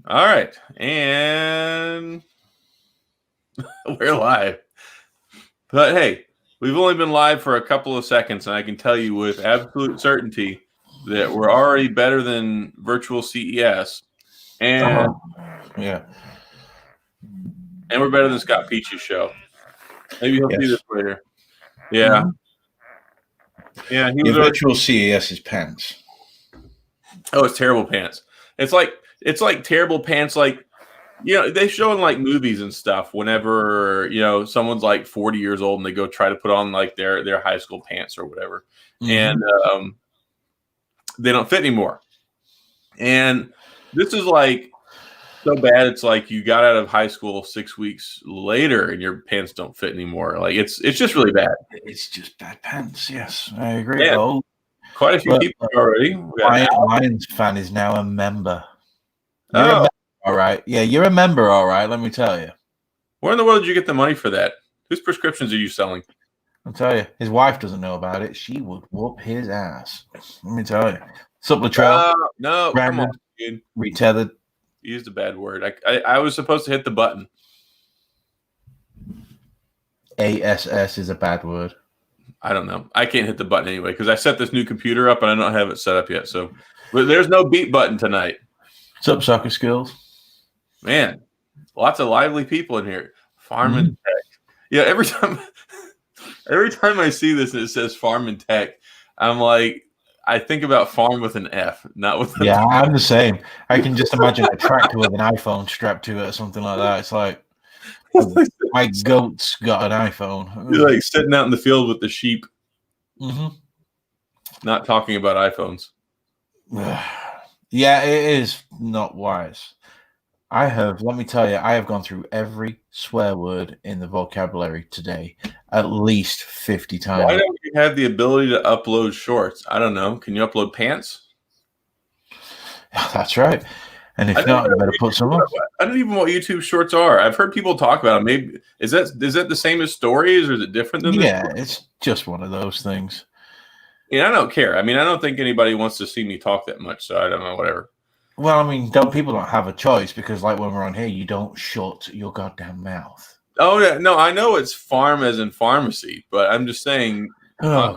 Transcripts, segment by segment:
All right, and we're live. But hey, we've only been live for a couple of seconds, and I can tell you with absolute certainty that we're already better than virtual CES, and Yeah. and we're better than Scott Peach's show. Maybe he'll see Yes. this later. Yeah, yeah. He Your was already, virtual CES is pants. oh, it's terrible pants. It's like terrible pants. Like, they show in like movies and stuff whenever, someone's like 40 years old and they go try to put on like their high school pants or whatever. And they don't fit anymore. And this is like so bad. It's like you got out of high school 6 weeks later and your pants don't fit anymore. Like it's just really bad. It's just bad pants. Yes, I agree. Yeah. Well, Quite a few people already. Lions fan is now a member. You're a member, all right. Yeah, you're a member, all right. Let me tell you. Where in the world did you get the money for that? Whose prescriptions are you selling? I'll tell you. His wife doesn't know about it. She would whoop his ass. Let me tell you. Sup, Latrell? No, come on, dude. Retethered. You used a bad word. I was supposed to hit the button. ASS is a bad word. I don't know. I can't hit the button anyway because I set this new computer up and I don't have it set up yet. So but there's no beat button tonight. Sup, soccer skills? Man, lots of lively people in here. Farm and tech. Yeah, every time I see this and it says farm and tech, I'm like, I think about farm with an F, not with an Yeah, I'm the same. I can just imagine a tractor with an iPhone strapped to it or something like that. It's like my goat's got an iPhone. You're like sitting out in the field with the sheep. Mm-hmm. Not talking about iPhones. Yeah, it is not wise. Let me tell you, I have gone through every swear word in the vocabulary today at least 50 times. Why don't you have the ability to upload shorts? I don't know. Can you upload pants? That's right. And if not, you better put some on. I don't even know what YouTube Shorts are. I've heard people talk about them. Maybe is that the same as stories, or is it different than? Yeah, it's just one of those things. Yeah, I don't care. I mean, I don't think anybody wants to see me talk that much, so I don't know. Whatever. Well, I mean, people don't have a choice because, like, when we're on here, you don't shut your goddamn mouth. Oh yeah, no, I know it's farm as in pharmacy, but I'm just saying. Oh,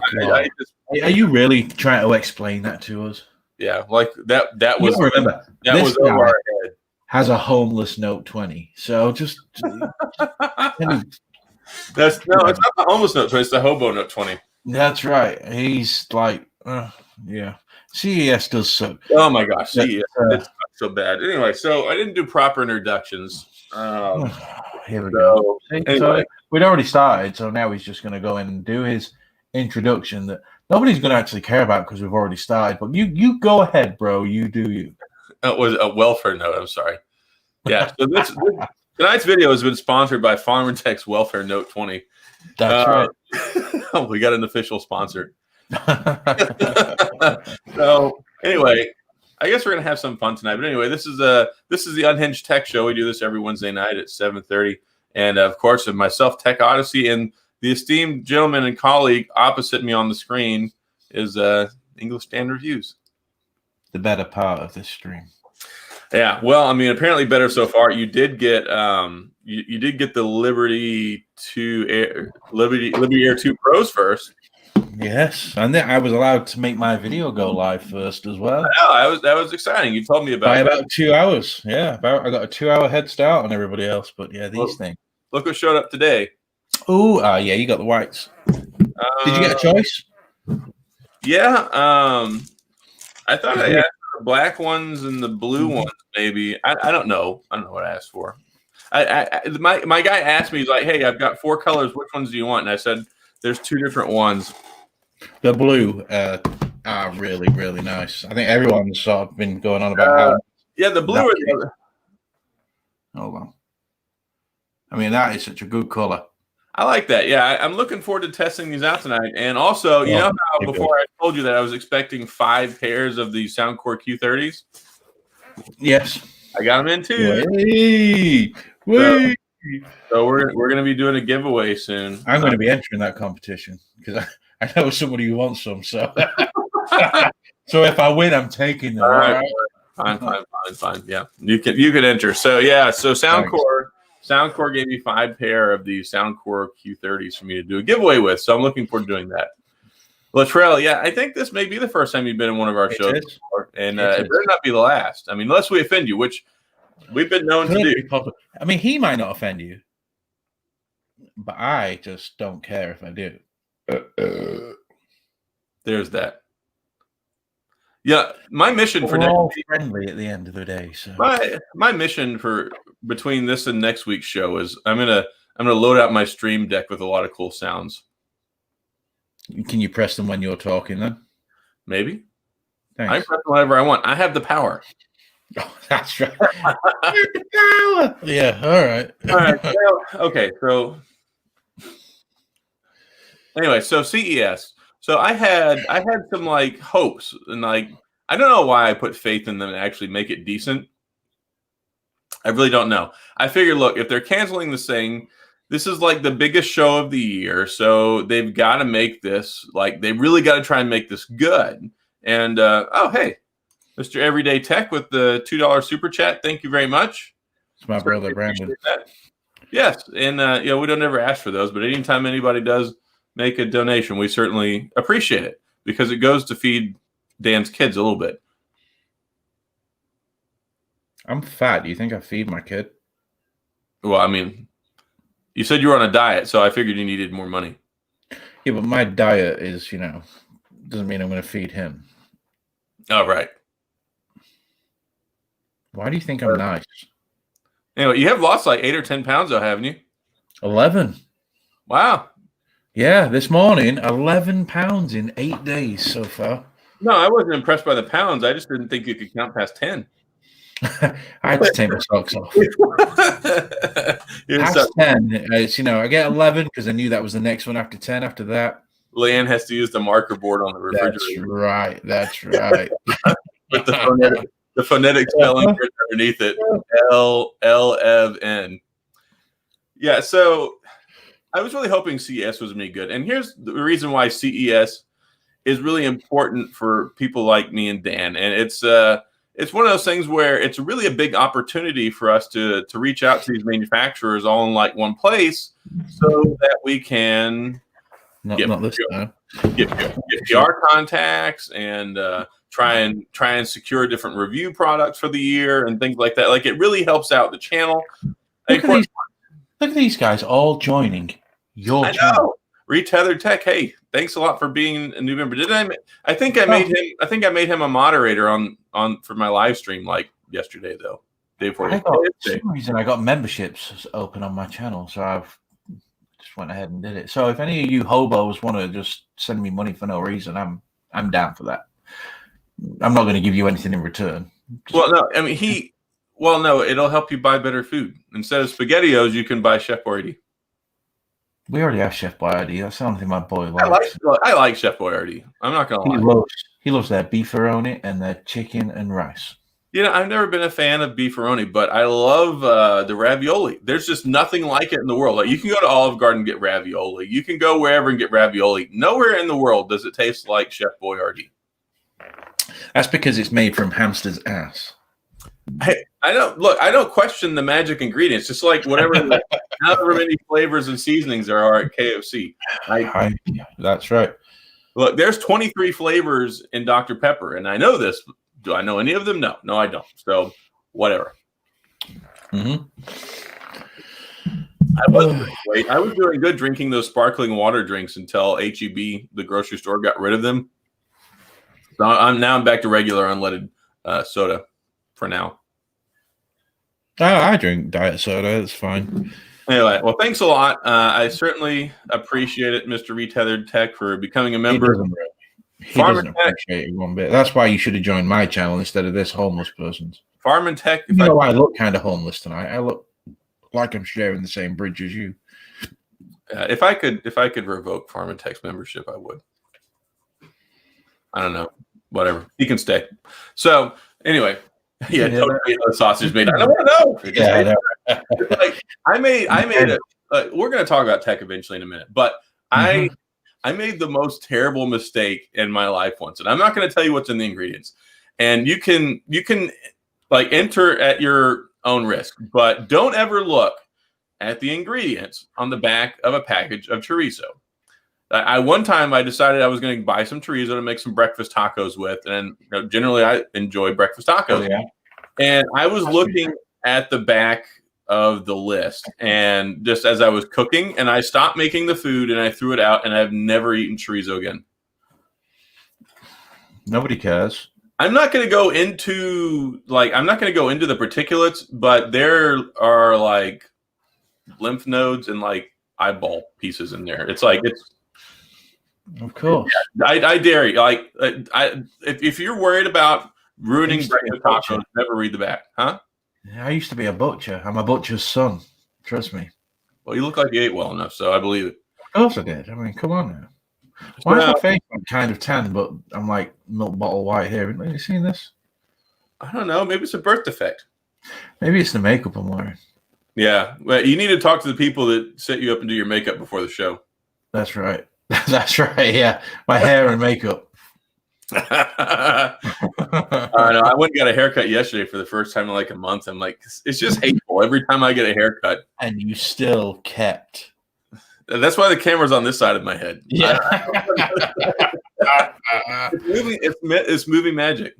are you really trying to explain that to us? Yeah, like that. That was. Remember, that was over our head. Has a homeless Note 20, so just. It's not the homeless Note 20; it's the hobo Note 20. That's right. He's like, yeah. CES does suck. Oh my gosh, CES it's so bad. Anyway, so I didn't do proper introductions. Here we go. Anyway. So we'd already started, so now he's just going to go in and do his introduction that nobody's going to actually care about because we've already started. But you go ahead, bro. You do you. It was a welfare note. I'm sorry. Yeah. So tonight's video has been sponsored by Farm and Tech's Welfare Note 20. That's right. We got an official sponsor. So anyway, I guess we're gonna have some fun tonight. But anyway, this is the Unhinged Tech Show. We do this every Wednesday night at 7:30, and of course, of myself, Tech Odyssey, and the esteemed gentleman and colleague opposite me on the screen is English Standard Reviews. The better part of this stream. Yeah, well, I mean, apparently better so far. You did get you did get the Liberty Air 2 Pros first. Yes, and then I was allowed to make my video go live first as well. Yeah, that was exciting. You told me about by about 2 hours. Yeah, I got a 2-hour head start on everybody else. But yeah, these things. Look what showed up today. Oh, yeah, you got the whites. Did you get a choice? Yeah, I thought I asked for the black ones and the blue ones. Maybe I don't know. I don't know what I asked for. My guy asked me, he's like, "Hey, I've got 4 colors. Which ones do you want?" And I said, "There's 2 different ones." The blue are really, really nice. I think everyone's sort of been going on about how. Yeah, the blue. Hold on. I mean, that is such a good color. I like that. Yeah, I'm looking forward to testing these out tonight. And also, you know how before I told you that I was expecting 5 pairs of the Soundcore Q30s? Yes. I got them in too. Wait. So we're going to be doing a giveaway soon. I'm going to be entering that competition because I know somebody who wants some. So, so if I win, I'm taking them. All right. Fine. Yeah, you can enter. So yeah, so Soundcore gave me 5 pair of these Soundcore Q30s for me to do a giveaway with. So I'm looking forward to doing that. Latrell, yeah, I think this may be the first time you've been in one of our shows before, and it better not be the last. I mean, unless we offend you, which we've been known to do. I mean, he might not offend you, but I just don't care if I do. There's that. Yeah, my mission for all friendly at the end of the day. So my mission for between this and next week's show is I'm gonna load out my stream deck with a lot of cool sounds. Can you press them when you're talking then? Maybe. Thanks. I can press whatever I want. I have the power. Oh, that's right. The power. Yeah. All right. All right. Well, okay. So anyway, so CES. So I had some like hopes, and like I don't know why I put faith in them to actually make it decent. I really don't know. I figured, look, if they're canceling this thing, this is like the biggest show of the year, so they've got to make this like they really got to try and make this good. And oh hey, Mr. Everyday Tech with the $2 super chat. Thank you very much. It's my brother Brandon. Yes, and we don't ever ask for those, but anytime anybody does make a donation, we certainly appreciate it because it goes to feed Dan's kids a little bit. I'm fat. Do you think I feed my kid? Well, I mean, you said you were on a diet, so I figured you needed more money. Yeah, but my diet is, doesn't mean I'm going to feed him. Oh, right. Why do you think I'm nice? Anyway, you have lost like 8 or 10 pounds, though, haven't you? 11. Wow. Yeah, this morning, 11 pounds in 8 days so far. No, I wasn't impressed by the pounds. I just didn't think you could count past 10. I had to take my socks off. Past 10, it's, I get 11 because I knew that was the next one after 10. After that, Leanne has to use the marker board on the refrigerator. That's right. With the phonetic spelling underneath it, LLFN. Yeah, so I was really hoping CES was going to be good. And here's the reason why CES is really important for people like me and Dan. And it's one of those things where it's really a big opportunity for us to reach out to these manufacturers all in like one place so that we can get PR contacts and try and secure different review products for the year and things like that. Like it really helps out the channel. Look at these guys all joining your channel. Retethered Tech. Hey, thanks a lot for being a new member. I think I made him a moderator on for my live stream like yesterday though. For some reason I got memberships open on my channel, so I've just went ahead and did it. So if any of you hobos want to just send me money for no reason, I'm down for that. I'm not going to give you anything in return. Well, no, I mean it'll help you buy better food. Instead of SpaghettiOs, you can buy Chef Boyardee. We already have Chef Boyardee. That's the only thing my boy likes. I like Chef Boyardee. I'm not going to lie. He loves their beefaroni and their chicken and rice. I've never been a fan of beefaroni, but I love the ravioli. There's just nothing like it in the world. Like you can go to Olive Garden and get ravioli. You can go wherever and get ravioli. Nowhere in the world does it taste like Chef Boyardee. That's because it's made from hamster's ass. Hey, I don't question the magic ingredients. Just like however many flavors and seasonings there are at KFC. That's right. Look, there's 23 flavors in Dr. Pepper, and I know this. Do I know any of them? No, I don't. So, whatever. Mm-hmm. I was doing good drinking those sparkling water drinks until HEB, the grocery store, got rid of them. So I'm back to regular unleaded soda for now. I drink diet soda. It's fine. Anyway, well, thanks a lot. I certainly appreciate it, Mr. Retethered Tech, for becoming a member. He doesn't appreciate it one bit. That's why you should have joined my channel instead of this homeless person's. Farm and Tech. I look kind of homeless tonight. I look like I'm sharing the same bridge as you. If I could revoke Farm and Tech's membership, I would. I don't know. Whatever. He can stay. So anyway, totally sausage made. I don't want to know. Yeah, I made it. We're going to talk about tech eventually in a minute, but I made the most terrible mistake in my life once, and I'm not going to tell you what's in the ingredients. and you can like enter at your own risk, but don't ever look at the ingredients on the back of a package of chorizo. One time I decided I was going to buy some chorizo to make some breakfast tacos with, and generally I enjoy breakfast tacos. Oh, yeah. And I was looking at the back of the list, and just as I was cooking, and I stopped making the food and I threw it out, and I've never eaten chorizo again. Nobody cares. I'm not going to go into the particulates, but there are like lymph nodes and like eyeball pieces in there. It's of course. I dare you. Like, if you're worried about ruining breakfast tacos, never read the back, huh? I used to be a butcher. I'm a butcher's son. Trust me. Well, you look like you ate well enough, so I believe it. Of course I did. I mean, come on now. Why is my face kind of tan, but I'm like milk bottle white here? Have you seen this? I don't know. Maybe it's a birth defect. Maybe it's the makeup I'm wearing. Yeah. Well, you need to talk to the people that set you up and do your makeup before the show. That's right. That's right. Yeah. My hair and makeup. I went and got a haircut yesterday for the first time in like a month. I'm like, it's just hateful every time I get a haircut. And you still kept. That's why the camera's on this side of my head. Yeah. It's movie magic.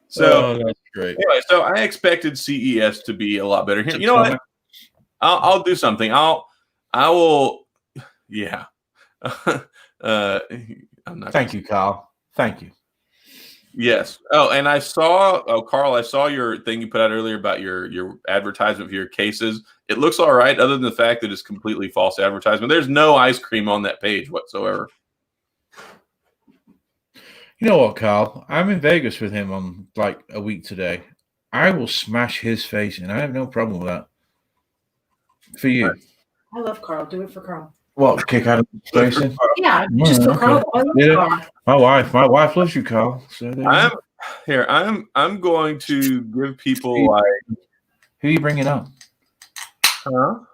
So that's great. Anyway, so I expected CES to be a lot better here. You know what? I'll do something. I will. Yeah. I'm not. Thank you, Carl. Thank you. Yes. Oh, and Carl, I saw your thing you put out earlier about your advertisement for your cases. It looks all right, other than the fact that it's completely false advertisement. There's no ice cream on that page whatsoever. You know what, Carl? I'm in Vegas with him on like a week today. I will smash his face in. I have no problem with that. For you. I love Carl. Do it for Carl. What, kick out of his face in? Yeah, just for Carl. I love Carl. My wife loves you, Carl. So I'm going to give people like. Who are you bringing on? Huh? Are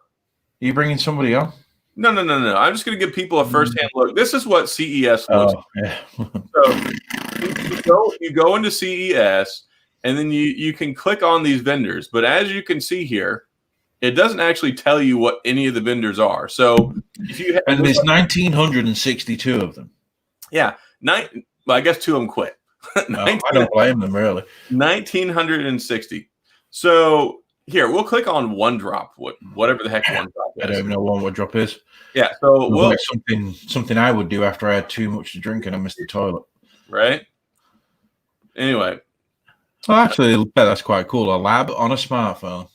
you bringing somebody on? No. I'm just going to give people a first-hand look. This is what CES looks like. Yeah. So you go into CES, and then you can click on these vendors. But as you can see here, it doesn't actually tell you what any of the vendors are. So if you and there's 1,962 of them. Yeah. Well, I guess 2 of them quit. I don't blame them, really. 1,960. So here, we'll click on OneDrop, whatever the heck OneDrop is. I don't even know what OneDrop is. Yeah. So like something I would do after I had too much to drink and I missed the toilet. Right. Anyway. Well, actually, that's quite cool. A lab on a smartphone.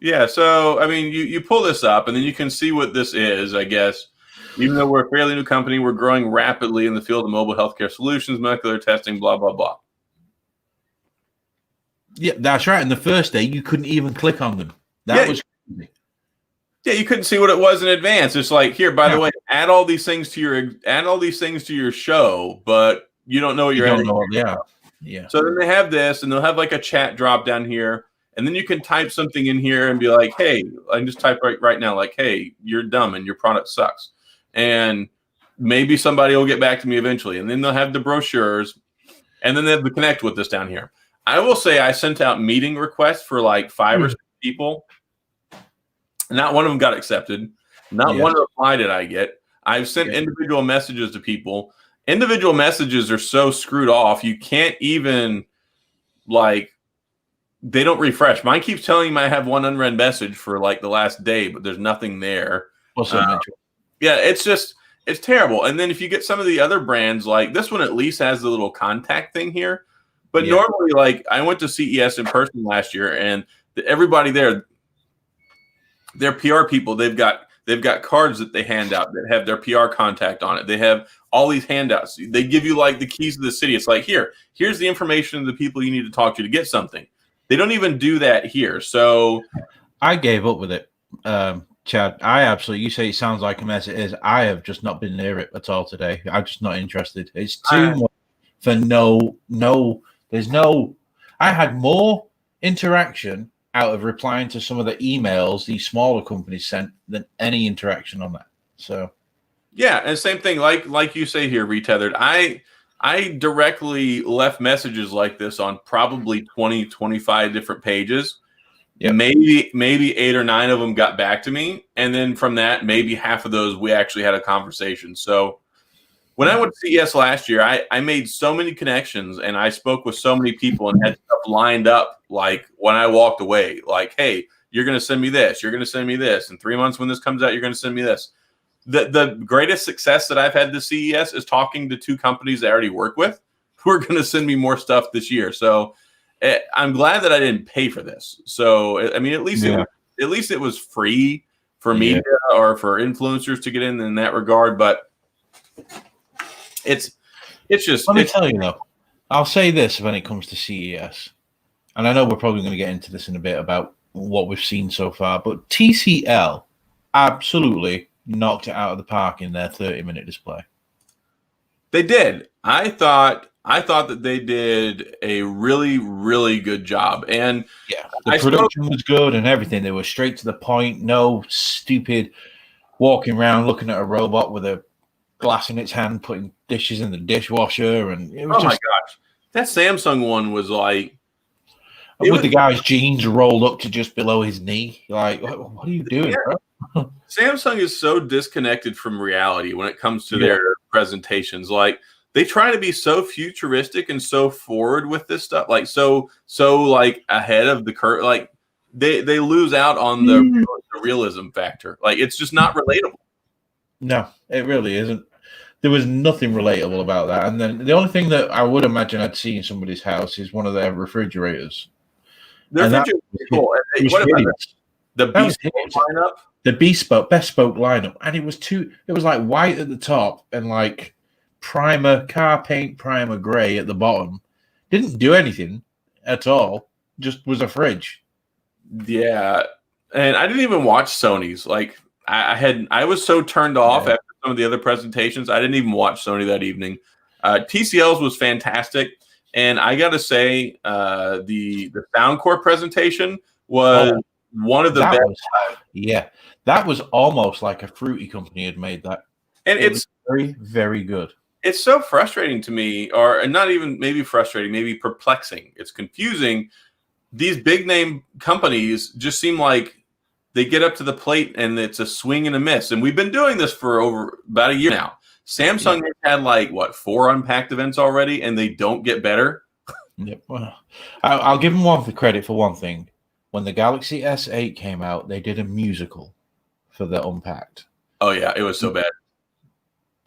Yeah, so I mean, you pull this up, and then you can see what this is. I guess, even though we're a fairly new company, we're growing rapidly in the field of mobile healthcare solutions, molecular testing, blah blah blah. Yeah, that's right. And the first day, you couldn't even click on them. That was crazy. Yeah, you couldn't see what it was in advance. It's like, here, by the way, add all these things to your show, but you don't know what you're adding. Yeah. So then they have this, and they'll have like a chat drop down here. And then you can type something in here and be like, hey, I can just type right now, like, hey, you're dumb and your product sucks. And maybe somebody will get back to me eventually. And then they'll have the brochures, and then they have the connect with this down here. I will say I sent out meeting requests for like 5 or 6 people. Not one of them got accepted. Not one reply did I get. I've sent individual messages to people. Individual messages are so screwed off, you can't even like, they don't refresh. Mine keeps telling me I have one unread message for like the last day, but there's nothing there. What's that? Yeah, it's terrible. And then if you get some of the other brands, like this one at least has the little contact thing here. But normally, like I went to CES in person last year, and everybody there, their PR people, they've got cards that they hand out that have their PR contact on it. They have all these handouts. They give you like the keys to the city. It's like, here's the information of the people you need to talk to get something. They don't even do that here. So I gave up with it, Chad. You say it sounds like a mess. It is. I have just not been near it at all today. I'm just not interested. It's too much for I had more interaction out of replying to some of the emails these smaller companies sent than any interaction on that. So yeah, and same thing, like you say here, Retethered. I directly left messages like this on probably 20, 25 different pages. Yep. Maybe 8 or 9 of them got back to me. And then from that, maybe half of those we actually had a conversation. So when I went to CES last year, I made so many connections and I spoke with so many people and had stuff lined up. Like when I walked away, like, hey, you're going to send me this. You're going to send me this. In 3 months when this comes out, you're going to send me this. The greatest success that I've had this CES is talking to 2 companies I already work with who are going to send me more stuff this year. So I'm glad that I didn't pay for this. So I mean, at least it was free for media or for influencers to get in that regard. But it's just. Let me tell you though, I'll say this when it comes to CES, and I know we're probably going to get into this in a bit about what we've seen so far, but TCL absolutely knocked it out of the park in their 30-minute display. They did. I thought that they did a really, really good job. And the production was good and everything. They were straight to the point. No stupid walking around looking at a robot with a glass in its hand, putting dishes in the dishwasher. And it was my gosh. That Samsung one was like, with the guy's jeans rolled up to just below his knee. Like, what are you doing, bro? Samsung is so disconnected from reality when it comes to their presentations. Like they try to be so futuristic and so forward with this stuff, like so like ahead of the curve. Like they lose out on the realism factor. Like it's just not relatable. No, it really isn't. There was nothing relatable about that. And then the only thing that I would imagine I'd see in somebody's house is one of their refrigerators. The refrigerator is cool. What about the bespoke lineup? The bespoke lineup, and it was like white at the top and like car paint primer gray at the bottom. Didn't do anything at all. Just was a fridge. Yeah, and I didn't even watch Sony's. Like I was so turned off after some of the other presentations. I didn't even watch Sony that evening. TCL's was fantastic, and I got to say, the Soundcore presentation was one of the best. That was almost like a fruity company had made that. And it's very, very good. It's so frustrating to me, or not even maybe frustrating, maybe perplexing. It's confusing. These big name companies just seem like they get up to the plate and it's a swing and a miss. And we've been doing this for over about a year now. Samsung has had like 4 Unpacked events already, and they don't get better. Yep. Well, I'll give them the credit for one thing. When the Galaxy S8 came out, they did a musical for the Unpacked. Oh yeah, it was so bad.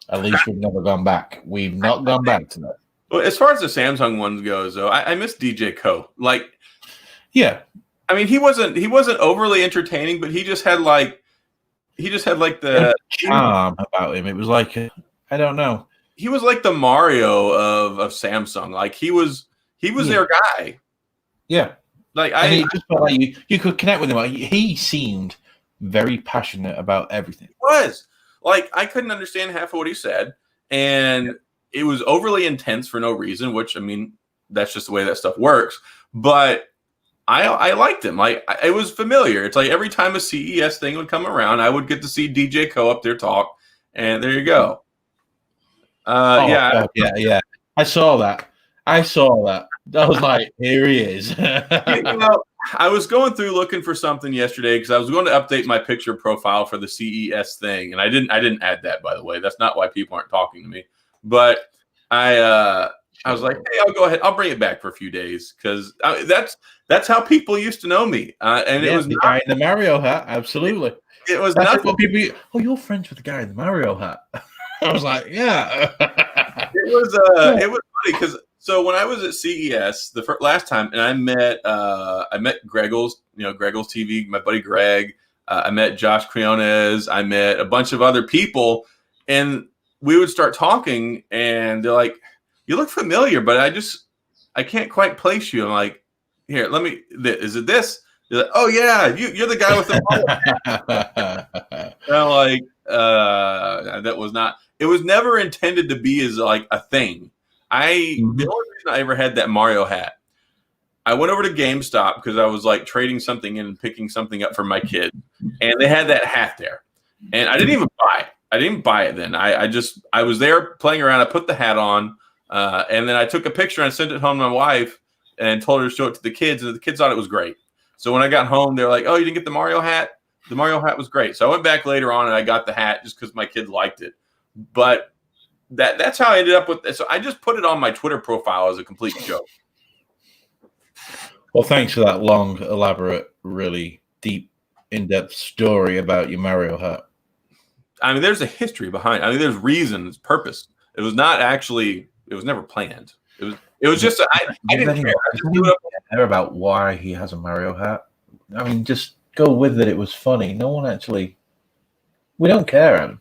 At least we've never gone back. We've not gone back to that. Well, as far as the Samsung ones goes, though, I miss DJ Ko. Like, I mean, he wasn't overly entertaining, but he just had the charm about him. It was like I don't know. He was like the Mario of Samsung. Like he was their guy. Yeah. Like he just felt like you could connect with him. Like, he seemed very passionate about everything. He was. Like I couldn't understand half of what he said, and it was overly intense for no reason, which I mean, that's just the way that stuff works. But I liked him. Like it was familiar. It's like every time a CES thing would come around, I would get to see DJ Ko up there talk, and there you go. Yeah. I saw that. I was like, here he is. I was going through looking for something yesterday because I was going to update my picture profile for the CES thing, and I didn't add that, by the way. That's not why people aren't talking to me. But I was like, hey, I'll go ahead. I'll bring it back for a few days because that's how people used to know me. And it was the guy in the Mario hat. Absolutely. It was not what people. Oh, you're friends with the guy in the Mario hat. I was like, yeah. It was funny because so when I was at CES the last time, and I met Greggles, Greggles TV, my buddy Greg. I met Josh Creones. I met a bunch of other people, and we would start talking, and they're like, "You look familiar, but I can't quite place you." I'm like, "Here, is it this?" They're like, "Oh yeah, you're the guy with the." And I'm like, that was not. It was never intended to be as like a thing. The only reason I ever had that Mario hat, I went over to GameStop because I was like trading something in and picking something up for my kid, and they had that hat there, and I didn't even buy it. I didn't buy it then. I was there playing around. I put the hat on. And then I took a picture and sent it home to my wife and told her to show it to the kids, and the kids thought it was great. So when I got home, they're like, "Oh, you didn't get the Mario hat?" The Mario hat was great. So I went back later on and I got the hat just because my kids liked it. But that's how I ended up with this. So I just put it on my Twitter profile as a complete joke. Well, thanks for that long, elaborate, really deep, in-depth story about your Mario hat. I mean, there's a history behind it. I mean, there's reasons, purpose. It was not actually, it was never planned. It was just, I didn't care. I didn't care about why he has a Mario hat. I mean, just go with it. It was funny. No one actually, we don't care, Adam.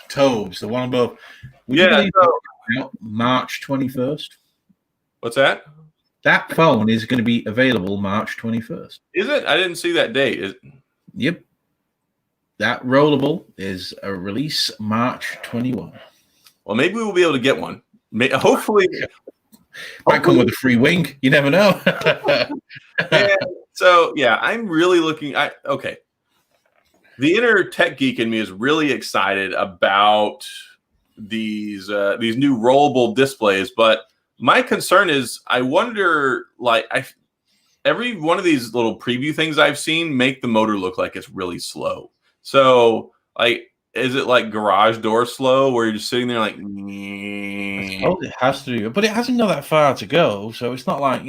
Tobes, the one above. Yeah, March 21st. What's that? That phone is going to be available March 21st. Is it? I didn't see that date. Yep. That rollable is a release March 21. Well, maybe we'll be able to get one. Hopefully. Might come with a free wing. You never know. So, yeah, I'm really looking. Okay. The inner tech geek in me is really excited about these new rollable displays, but my concern is I wonder, every one of these little preview things I've seen make the motor look like it's really slow. So, is it like garage door slow where you're just sitting there like, oh, it has to do, but it hasn't got that far to go, so it's not like,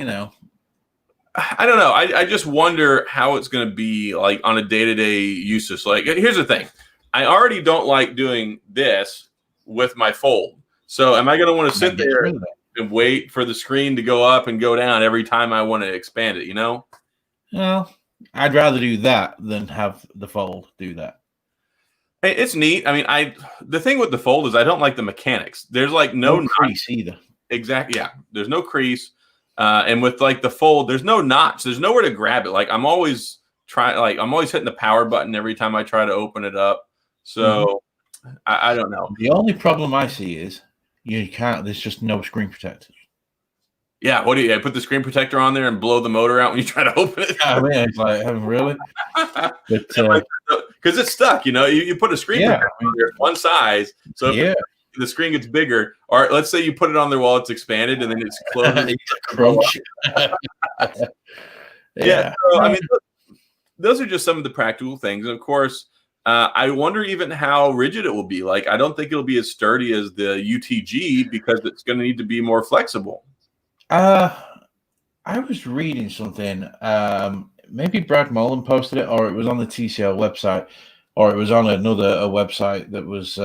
I don't know. I just wonder how it's going to be like on a day-to-day usage. Like, here's the thing. I already don't like doing this with my Fold. So am I going to want to sit there and wait for the screen to go up and go down every time I want to expand it, Well, I'd rather do that than have the Fold do that. It's neat. I mean, the thing with the Fold is I don't like the mechanics. There's like no crease either. Exactly. Yeah. There's no crease. And with like the Fold, there's no notch. There's nowhere to grab it. Like I'm always hitting the power button every time I try to open it up. So I don't know. The only problem I see is there's just no screen protectors. Yeah. What do you put the screen protector on there and blow the motor out when you try to open it? I mean, it's like, really? Because it's stuck, you put a screen protector on there, one size. So if the screen gets bigger, or let's say you put it on there while it's expanded and then it's closed. Crunch. So, I mean, those are just some of the practical things. And of course, I wonder even how rigid it will be. Like, I don't think it'll be as sturdy as the UTG because it's going to need to be more flexible. I was reading something. Maybe Brad Mullen posted it, or it was on the TCL website, or it was on a website that was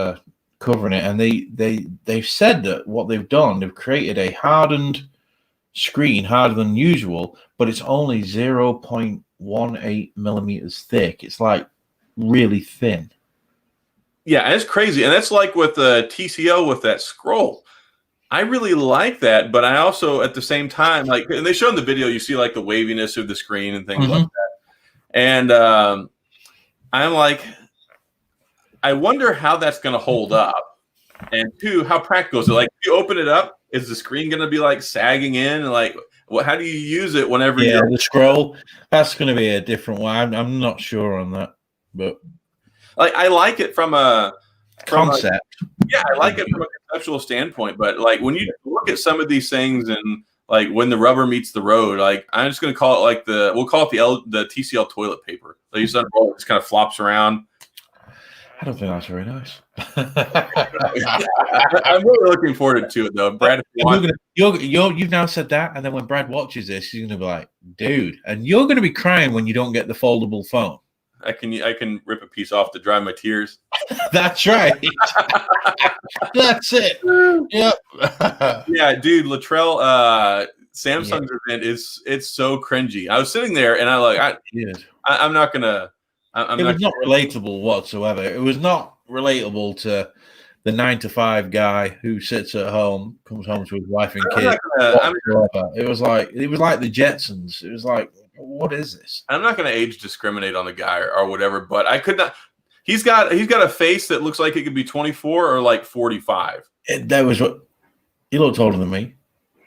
covering it. And they've said that what they've done, they've created a hardened screen, harder than usual, but it's only 0.18 millimeters thick. It's like really thin. Yeah, and it's crazy. And that's like with the TCL with that scroll. I really like that, but I also, at the same time, and they show in the video, you see like the waviness of the screen and things like that. And I'm like, I wonder how that's going to hold up. And two, how practical is it? Like, if you open it up, is the screen going to be like sagging in? And like, how do you use it whenever the scroll? That's going to be a different one. I'm not sure on that, but like, I like it from a concept. I like it from a conceptual standpoint, but like when you look at some of these things and like when the rubber meets the road, like I'm just going to call it we'll call it the TCL toilet paper. So you just unroll it, just kind of flops around. I don't think that's very nice. I'm really looking forward to it though, Brad. You've now said that, and then when Brad watches this, he's going to be like, "Dude," and you're going to be crying when you don't get the foldable phone. I can rip a piece off to dry my tears. That's right. That's it. Yep. Yeah, dude, Latrell Samsung's event it's so cringy. I was sitting there and I'm not gonna. It was not relatable whatsoever. It was not relatable to the 9-to-5 guy who sits at home, comes home to his wife and kids. It was like the Jetsons. It was like, what is this? I'm not going to age discriminate on the guy or whatever, but I could not. He's got a face that looks like it could be 24 or like 45. That was what he looked older than me.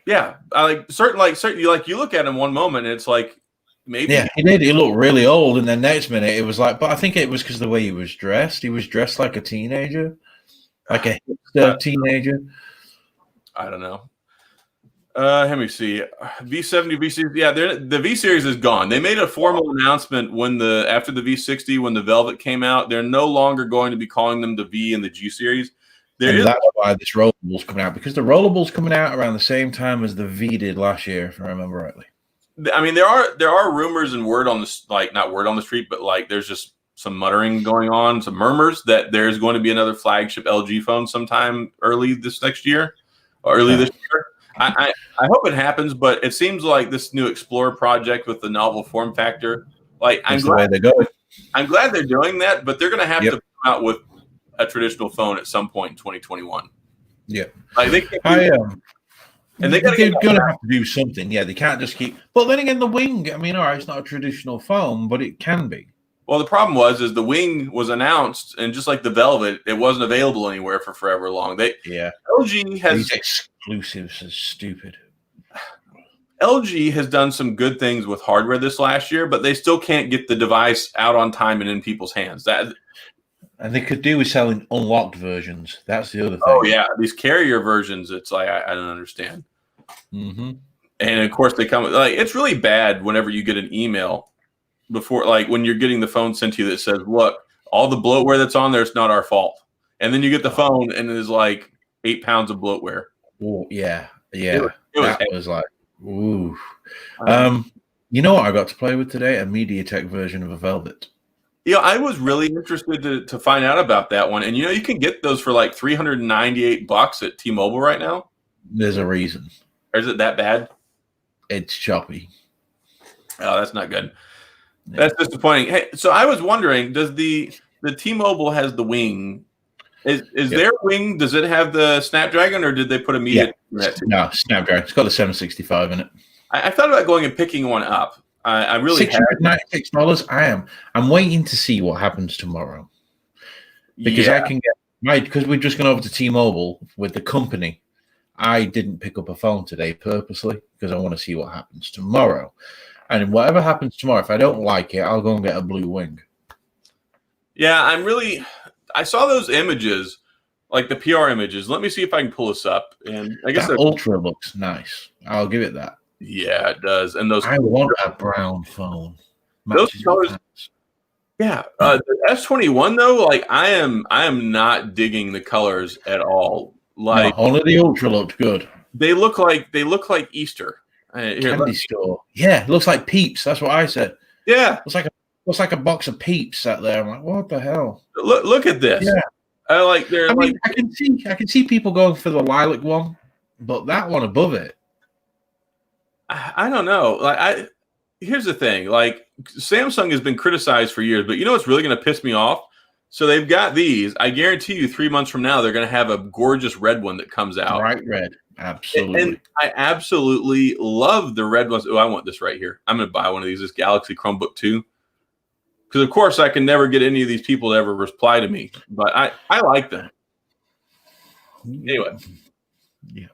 Yeah, you look at him one moment and it's like Maybe. Yeah, he did. He looked really old, and then next minute it was like, but I think it was because of the way he was dressed. He was dressed like a teenager, like a hipster teenager. I don't know. Let me see. V70, V60. Yeah, the V series is gone. They made a formal announcement after the V60 when the Velvet came out. They're no longer going to be calling them the V and the G series. That's why this Rollable's coming out, because the Rollable's coming out around the same time as the V did last year, if I remember rightly. I mean, there are rumors and word on the not word on the street, but like there's just some muttering going on, some murmurs that there's going to be another flagship LG phone sometime early this next year, or early this year. I hope it happens, but it seems like this new Explorer project with the novel form factor, like I'm glad they're doing that, but they're going to have to come out with a traditional phone at some point in 2021. Yeah, like they can't and they're going to have to do something. Yeah, they can't just keep. But then again, the Wing. I mean, all right, it's not a traditional phone, but it can be. Well, the problem is the Wing was announced, and just like the Velvet, it wasn't available anywhere for forever long. LG has these exclusives is stupid. LG has done some good things with hardware this last year, but they still can't get the device out on time and in people's hands. And they could do with selling unlocked versions. That's the other thing. Oh yeah, these carrier versions. It's like I don't understand. Mm-hmm. And of course, they come like it's really bad whenever you get an email before, like when you're getting the phone sent to you that says, "Look, all the bloatware that's on there, it's not our fault." And then you get the phone and it is like 8 pounds of bloatware. Oh yeah. It was like, ooh. You know what I got to play with today? A MediaTek version of a Velvet. Yeah, I was really interested to find out about that one. And you can get those for like $398 at T-Mobile right now. There's a reason. Or is it that bad? It's choppy. Oh, that's not good. Yeah. That's disappointing. Hey, so I was wondering, does the T-Mobile has the Wing? Is their Wing? Does it have the Snapdragon, or did they put a Media? No, Snapdragon. It's got the 765 in it. I thought about going and picking one up. I really $696. I'm waiting to see what happens tomorrow, because I can get because we've just gone over to T-Mobile with the company. I didn't pick up a phone today purposely because I want to see what happens tomorrow, and whatever happens tomorrow, if I don't like it, I'll go and get a Blue Wing. Yeah, I saw those images, like the PR images. Let me see if I can pull this up. And I guess that Ultra looks nice. I'll give it that. Yeah, it does. And I want a brown phone. Those colors. Yeah, the S21 though, like I am not digging the colors at all. Like only the Ultra looked good. They look like Easter. Candy store. Yeah, it looks like Peeps. That's what I said. Yeah, looks like a box of Peeps sat there. I'm like, what the hell? Look at this. Yeah, I can see people going for the lilac one, but that one above it. I don't know. Like here's the thing. Like Samsung has been criticized for years, but you know what's really going to piss me off? So they've got these. I guarantee you 3 months from now, they're going to have a gorgeous red one that comes out. Bright red. Absolutely. And I absolutely love the red ones. Oh, I want this right here. I'm going to buy one of these, this Galaxy Chromebook 2. Because, of course, I can never get any of these people to ever reply to me. But I like them. Anyway. Yeah.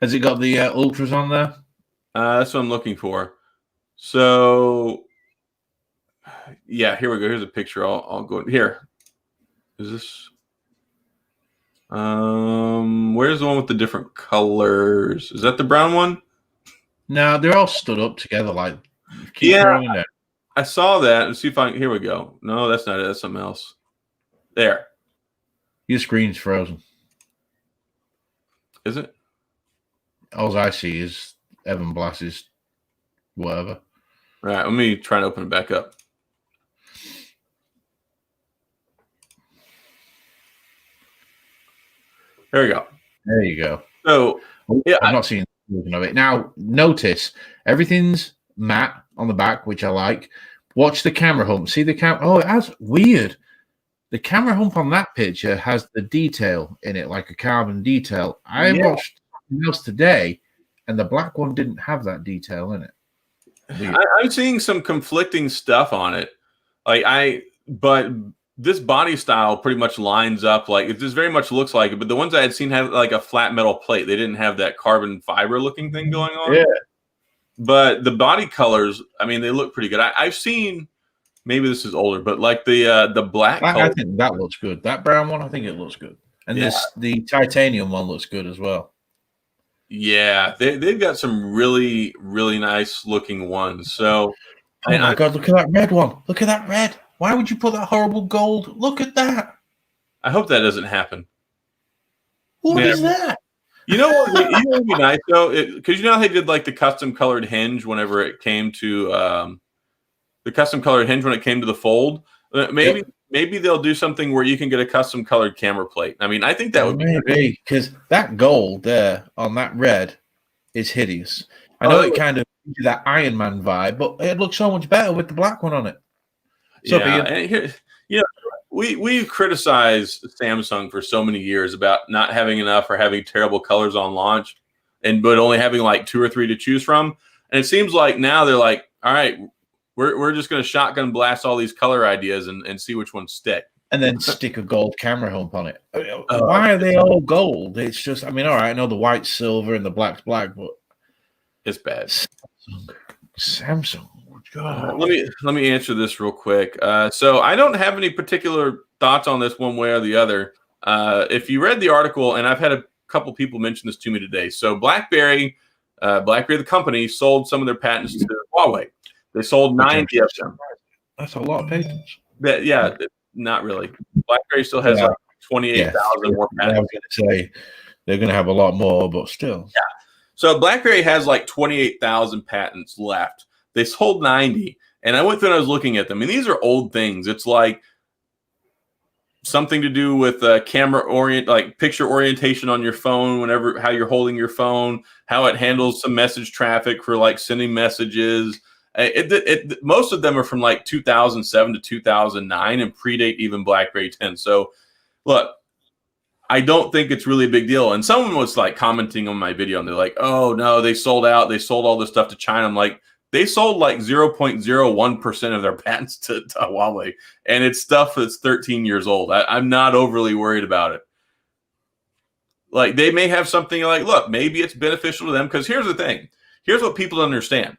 Has it got the Ultras on there? That's what I'm looking for. So, yeah, here we go. Here's a picture. I'll go here. Is this? Where's the one with the different colors? Is that the brown one? No, they're all stood up together. Like, yeah, I saw that. Let's see if I. Here we go. No, that's not it. That's something else. There. Your screen's frozen. Is it? All I see is Evan Blass's whatever. All right, let me try to open it back up. There we go. There you go. So, yeah, I'm not seeing the version of it. Now, notice everything's matte on the back, which I like. Watch the camera hump. See the camera? Oh, it has weird. The camera hump on that picture has the detail in it, like a carbon detail. I watched something else today, and the black one didn't have that detail in it. I'm seeing some conflicting stuff on it. But this body style pretty much lines up. Like it just very much looks like it. But the ones I had seen had like a flat metal plate. They didn't have that carbon fiber looking thing going on. Yeah. but the body colors, I mean, they look pretty good. I've seen, maybe this is older, but like the black color. I think that looks good. That brown one, I think it looks good. And the titanium one looks good as well. Yeah, they've got some really, really nice looking ones. So, oh my God, look at that red one. Look at that red. Why would you put that horrible gold? Look at that. I hope that doesn't happen. What is that? You know what would be nice though? Because you know how they did like the custom colored hinge whenever it came to the fold? Maybe they'll do something where you can get a custom colored camera plate. I mean, I think that would be because that gold there on that red is hideous. I know it kind of gives you that Iron Man vibe, but it looks so much better with the black one on it. So and here, we've criticized Samsung for so many years about not having enough or having terrible colors on launch, but only having like 2 or 3 to choose from. And it seems like now they're like, all right, we're just going to shotgun blast all these color ideas and see which ones stick. And then stick a gold camera hump on it. Why are they all gold? It's just, I mean, all right, I know the white's silver and the black's black, but it's bad. Samsung. God. Let me answer this real quick. So I don't have any particular thoughts on this one way or the other. If you read the article, and I've had a couple people mention this to me today. So BlackBerry, the company, sold some of their patents to Huawei. They sold 90 of them. That's a lot of patents. Not really. BlackBerry still has like 28,000 more patents. I was going to say they're going to have a lot more, but still. Yeah. So BlackBerry has like 28,000 patents left. They sold 90, and I went through and I was looking at them, and these are old things. It's like something to do with like picture orientation on your phone, how you're holding your phone, how it handles some message traffic for like sending messages. Most of them are from like 2007 to 2009 and predate even BlackBerry 10. So, look, I don't think it's really a big deal. And someone was like commenting on my video, and they're like, "Oh no, they sold out. They sold all this stuff to China." I'm like, they sold like 0.01% of their patents to Huawei, and it's stuff that's 13 years old. I'm not overly worried about it. Like, they may have something like, look, maybe it's beneficial to them, because here's the thing. Here's what people understand.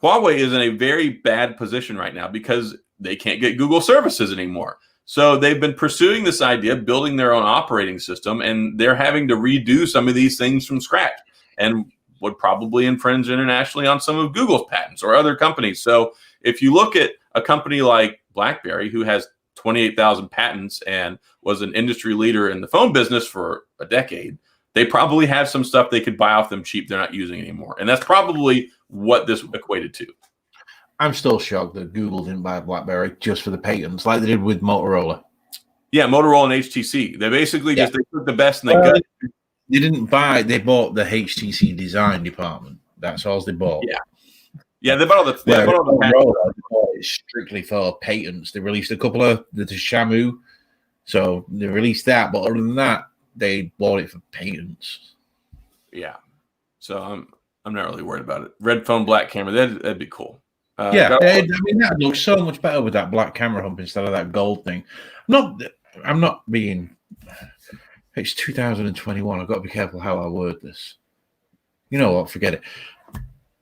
Huawei is in a very bad position right now because they can't get Google services anymore. So they've been pursuing this idea of building their own operating system, and they're having to redo some of these things from scratch, and would probably infringe internationally on some of Google's patents or other companies. So if you look at a company like BlackBerry, who has 28,000 patents and was an industry leader in the phone business for a decade, they probably have some stuff they could buy off them cheap they're not using anymore. And that's probably what this equated to. I'm still shocked that Google didn't buy BlackBerry just for the patents like they did with Motorola. Yeah, Motorola and HTC. They basically they took the best and they could. They didn't buy. They bought the HTC design department. That's all they bought. Yeah. They bought all the. They bought all the patents. Strictly for patents. They released a couple of the Shamu, so they released that. But other than that, they bought it for patents. Yeah. So I'm not really worried about it. Red phone, black camera. That'd be cool. I mean, that looks so much better with that black camera hump instead of that gold thing. I'm not being. It's 2021. I've got to be careful how I word this. You know what? Forget it.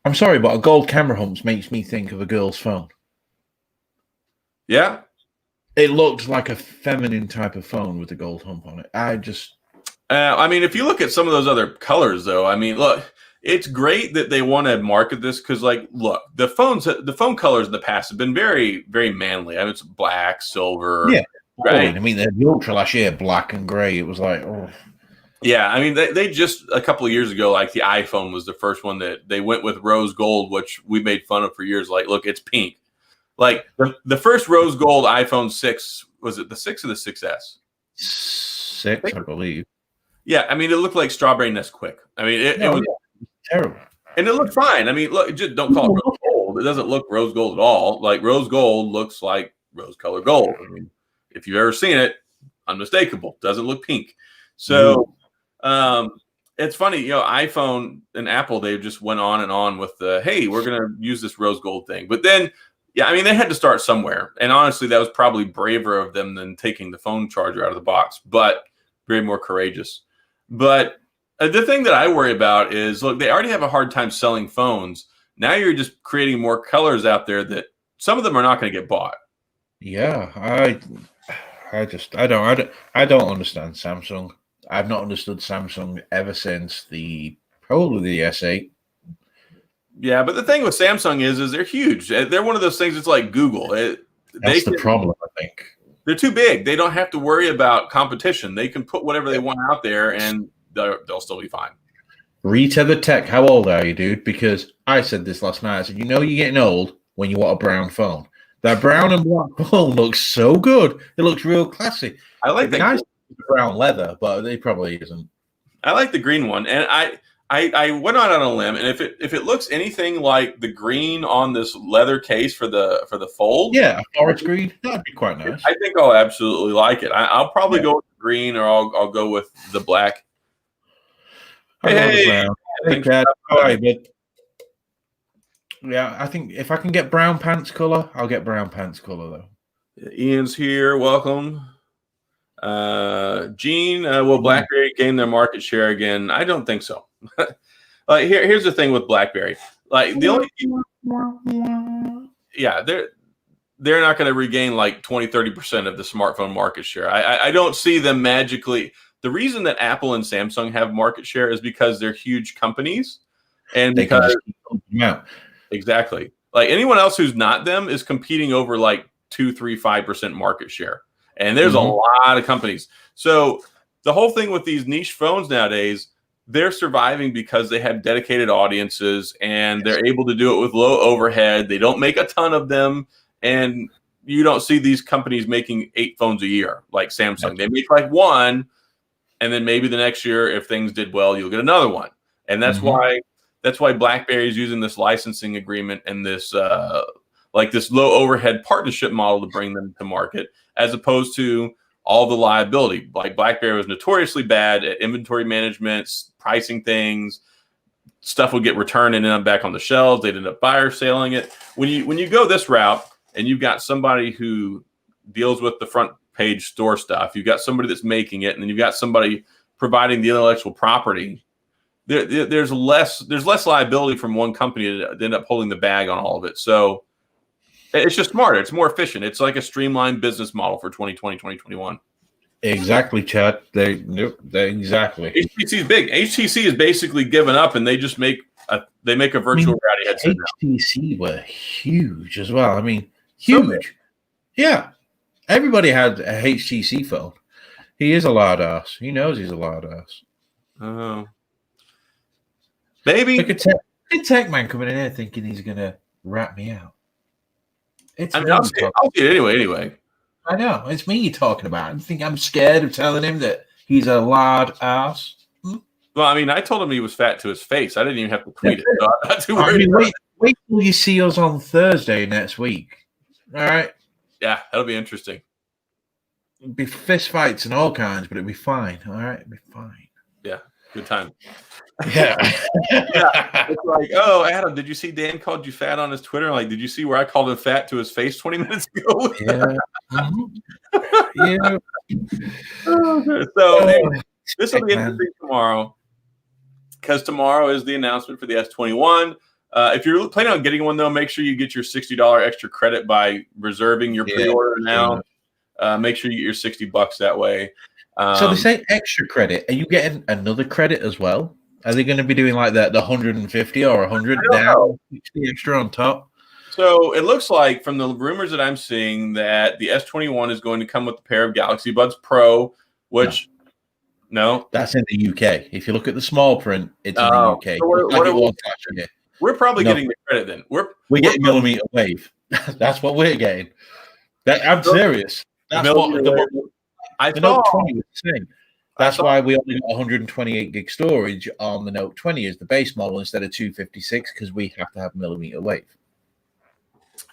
I'm sorry, but a gold camera hump makes me think of a girl's phone. Yeah. It looks like a feminine type of phone with a gold hump on it. I mean, if you look at some of those other colors, though, I mean, look, it's great that they want to market this because, like, look, the phone colors in the past have been very, very manly. I mean, it's black, silver. Yeah. Right. I mean, the Ultra last year, black and gray. It was like, oh. Yeah. I mean, they just a couple of years ago, like the iPhone was the first one that they went with rose gold, which we made fun of for years. Like, look, it's pink. Like the first rose gold iPhone 6, was it the 6 or the 6S? 6, I believe. Yeah. I mean, it looked like strawberry Nesquik. I mean, it was terrible. And it looked fine. I mean, look, just don't call it rose gold. It doesn't look rose gold at all. Like, rose gold looks like rose colored gold. I mean, if you've ever seen it, unmistakable. Doesn't look pink. So it's funny, iPhone and Apple, they just went on and on with the, hey, we're going to use this rose gold thing. But then, I mean, they had to start somewhere. And honestly, that was probably braver of them than taking the phone charger out of the box, but very more courageous. But the thing that I worry about is, look, they already have a hard time selling phones. Now you're just creating more colors out there that some of them are not going to get bought. Yeah, I don't understand Samsung. I've not understood Samsung ever since probably the S8. Yeah, but the thing with Samsung is they're huge. They're one of those things. It's like Google. That's the problem, I think. They're too big. They don't have to worry about competition. They can put whatever they want out there, and they'll still be fine. Rita the Tech, how old are you, dude? Because I said this last night. I said, you're getting old when you want a brown phone. That brown and black phone looks so good. It looks real classy. I like that nice brown leather, but it probably isn't. I like the green one, and I went out on a limb, and if it looks anything like the green on this leather case for the fold, yeah, forest green, that'd be quite nice. I think I'll absolutely like it. I'll probably go with the green, or I'll go with the black. Hey, Dad. All right, but yeah, I think if I can get brown pants color, I'll get brown pants color though. Ian's here. Welcome. Gene, will BlackBerry gain their market share again? I don't think so. Like here's the thing with BlackBerry. Like the only they're not going to regain like 20-30% of the smartphone market share. I don't see them magically. The reason that Apple and Samsung have market share is because they're huge companies, and because exactly, like anyone else who's not them is competing over like 2-3-5% market share. And there's a lot of companies. So the whole thing with these niche phones nowadays, they're surviving because they have dedicated audiences and they're able to do it with low overhead. They don't make a ton of them. And you don't see these companies making 8 phones a year like Samsung. They make like one, and then maybe the next year, if things did well, you'll get another one. And that's why BlackBerry is using this licensing agreement and this this low overhead partnership model to bring them to market, as opposed to all the liability. Like BlackBerry was notoriously bad at inventory management, pricing things. Stuff would get returned and end up back on the shelves. They'd end up fire selling it. When you go this route and you've got somebody who deals with the front page store stuff, you've got somebody that's making it, and then you've got somebody providing the intellectual property. There's less liability from one company to end up holding the bag on all of it. So it's just smarter. It's more efficient. It's like a streamlined business model for 2020, 2021. Exactly, Chad. They exactly. HTC is big. HTC is basically given up, and they just make a virtual reality headset. HTC were huge as well. I mean, huge. Yeah, everybody had a HTC phone. He is a loud ass. He knows he's a loud ass. Oh, baby! Look at Tech Man coming in here thinking he's gonna rat me out. I'll see it anyway. I know. It's me you're talking about. I think I'm scared of telling him that he's a loud ass. Well, I mean, I told him he was fat to his face. I didn't even have to tweet it. So I'm not too worried. Wait till you see us on Thursday next week. All right? Yeah, that'll be interesting. It'll be fist fights and all kinds, but it'll be fine. All right? It'll be fine. Yeah, good time. Yeah. It's like, oh, Adam, did you see Dan called you fat on his Twitter? Like, did you see where I called him fat to his face 20 minutes ago? Yeah. Yeah. So this will be interesting tomorrow, because tomorrow is the announcement for the S21. If you're planning on getting one, though, make sure you get your $60 extra credit by reserving your pre-order now. Make sure you get your $60 that way. So they say extra credit. Are you getting another credit as well? Are they going to be doing like that, the 150 or 100 down, 60 extra on top? So it looks like from the rumors that I'm seeing that the S21 is going to come with a pair of Galaxy Buds Pro, which no, that's in the UK. If you look at the small print, it's in the UK. So we're probably getting the credit then. We're getting millimeter wave. That's what we're getting. I'm serious. That's what the Note 20 was saying. That's why we only got 128 gig storage on the Note 20 as the base model instead of 256, because we have to have millimeter wave.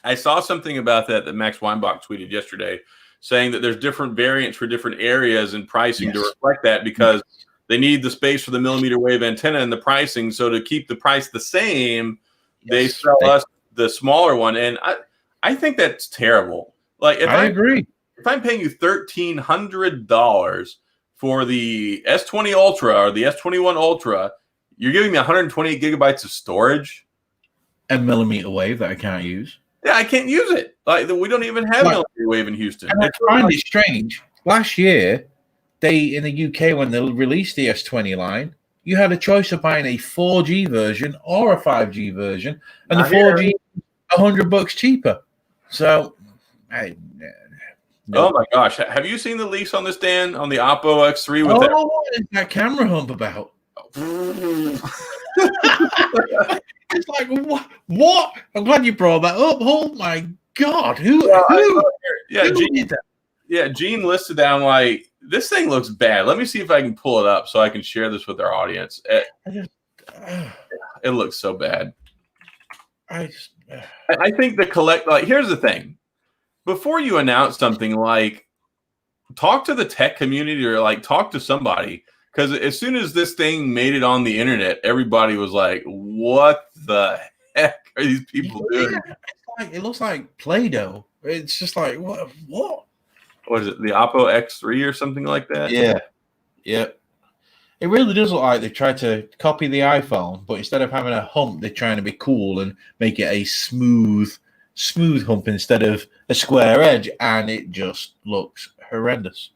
I saw something about that Max Weinbach tweeted yesterday, saying that there's different variants for different areas and pricing to reflect that, because they need the space for the millimeter wave antenna and the pricing. So to keep the price the same, they sell us the smaller one. And I think that's terrible. Like, I agree. If I'm paying you $1,300 for the S20 Ultra or the S21 Ultra, you're giving me 128 gigabytes of storage. a millimeter wave that I can't use. Yeah, I can't use it. Like we don't even have millimeter wave in Houston. And I find it strange. Last year, in the UK, when they released the S20 line, you had a choice of buying a 4G version or a 5G version, and the 4G $100 cheaper. So, oh my gosh, have you seen the leaks on this, Dan, on the Oppo X3 with that? What is that camera hump about? It's like what? I'm glad you brought that up. Oh my god, who did that? Yeah, Gene listed down like this thing looks bad. Let me see if I can pull it up so I can share this with our audience. It looks so bad. I think here's the thing. Before you announce something, like talk to the tech community or like talk to somebody. Because as soon as this thing made it on the internet, everybody was like, what the heck are these people doing? It looks like Play-Doh. It's just like, what? What is it, the Oppo X3 or something like that? Yeah. Yep. It really does look like they tried to copy the iPhone, but instead of having a hump, they're trying to be cool and make it a smooth hump instead of a square edge, and it just looks horrendous.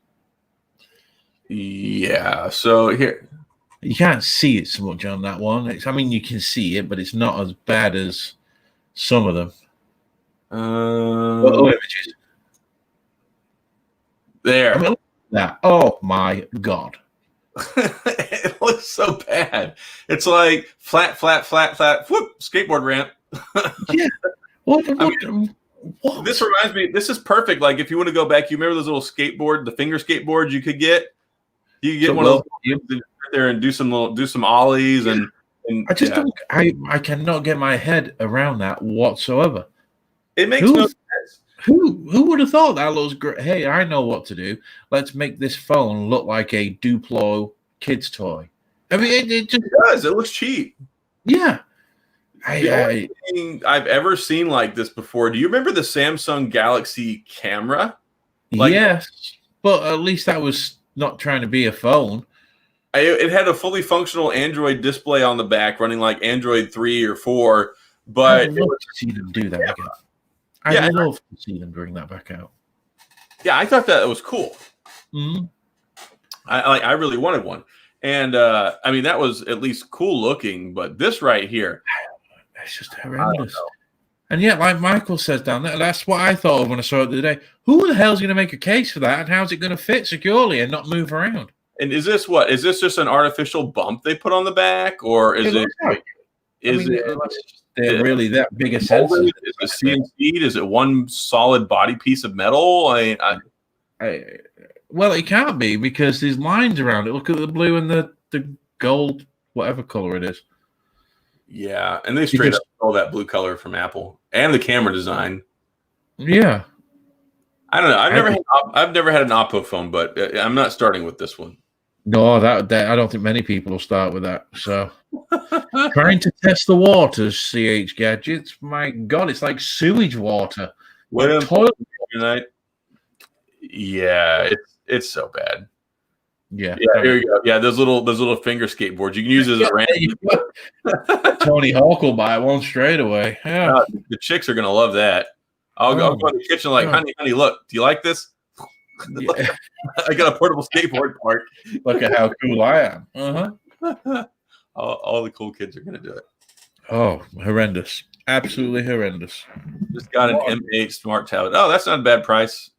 Yeah, so here you can't see it so much on that one. You can see it, but it's not as bad as some of them. Images. There. That. Oh my god. It looks so bad. It's like flat, whoop, skateboard ramp. Yeah. What? This reminds me, this is perfect. Like if you want to go back, you remember those little the finger skateboards you could get? You could get one of those there and do some ollies and I just don't. I cannot get my head around that whatsoever. It makes no sense. Who would have thought that looks great? Hey, I know what to do. Let's make this phone look like a Duplo kid's toy. I mean, it just does. It looks cheap. Yeah. The only thing I've ever seen like this before. Do you remember the Samsung Galaxy camera? Yes, but at least that was not trying to be a phone. It had a fully functional Android display on the back, running like Android 3 or 4. But I'd love to see them do that again. I'd love to see them bring that back out. Yeah, I thought that was cool. Mm-hmm. I really wanted one, and that was at least cool looking. But this right here, it's just horrendous. And yet, like Michael says down there, that's what I thought of when I saw it the other day. Who the hell's going to make a case for that, and how's it going to fit securely and not move around? And is this what? Is this just an artificial bump they put on the back, or is it? They're really that big a sensor? Is it CNC? Is it one solid body piece of metal? Well, it can't be because there's lines around it. Look at the blue and the gold, whatever color it is. Yeah, and they straight up stole that blue color from Apple and the camera design. Yeah, I don't know. I've never had an Oppo phone, but I'm not starting with this one. No, that I don't think many people will start with that. So, trying to test the waters, CH Gadgets. My God, it's like sewage water. Toilet tonight. Yeah, it's so bad. Yeah, here you go. Yeah, those little finger skateboards you can use as a ramp. Tony Hawk will buy one straight away. Yeah, the chicks are gonna love that. I'll go in the kitchen like, honey, look, do you like this? Yeah. I got a portable skateboard park. Look at how cool I am. All the cool kids are gonna do it. Oh, horrendous! Absolutely horrendous. Just got an M8 smart tablet. Oh, that's not a bad price.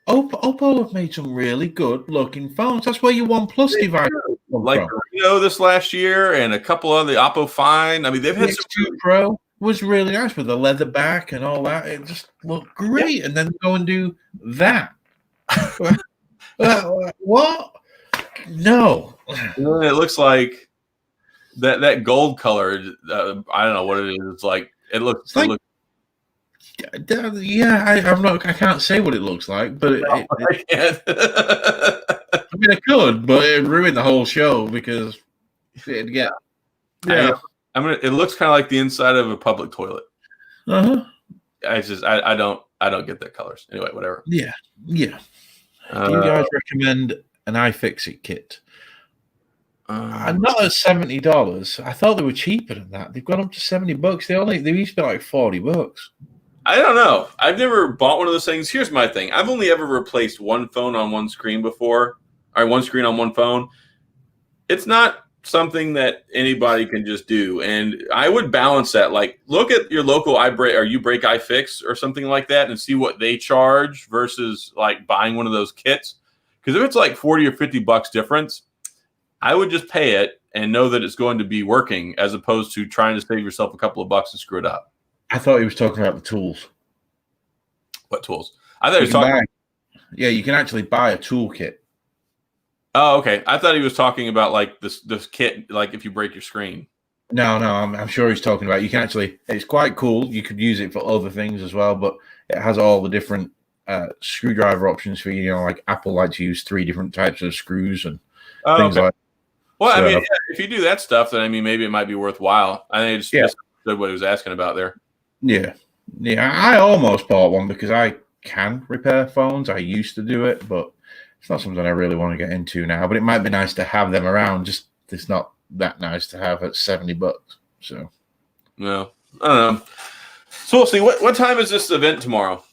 Oppo have made some really good looking phones. That's where your OnePlus device like the Reno this last year and a couple of the Oppo Fine. I mean, they've had some Pro was really nice with the leather back and all that. It just looked great. Yeah. And then go and do that. What? No. It looks like that gold color. I don't know what it is. It's like it looks. Yeah, I can't say what it looks like, but I can't. I mean, I could, but it'd ruin the whole show because it'd get. Yeah, it looks kind of like the inside of a public toilet. I don't get that colors. Anyway, whatever. Yeah. Do you guys recommend an iFixit kit? Not at $70. I thought they were cheaper than that. They've gone up to $70. They used to be like $40. I don't know. I've never bought one of those things. Here's my thing. I've only ever replaced one phone on one screen before, or one screen on one phone. It's not something that anybody can just do. And I would balance that. Like, look at your local iBreak iFix or something like that and see what they charge versus like buying one of those kits. Because if it's like 40 or $50 difference, I would just pay it and know that it's going to be working as opposed to trying to save yourself a couple of bucks and screw it up. I thought he was talking about the tools. What tools? I thought he was talking. Yeah, you can actually buy a toolkit. Oh, okay. I thought he was talking about like this kit, like if you break your screen. No, I'm sure he's talking about. You can actually. It's quite cool. You could use it for other things as well, but it has all the different screwdriver options for you. Like Apple likes to use 3 different types of screws and things like. Well, so, I mean, if you do that stuff, then I mean, maybe it might be worthwhile. I think it's just what he was asking about there. Yeah. I almost bought one because I can repair phones. I used to do it, but it's not something I really want to get into now. But it might be nice to have them around. Just it's not that nice to have at $70. So, no, I don't know. So we'll see. What time is this event tomorrow?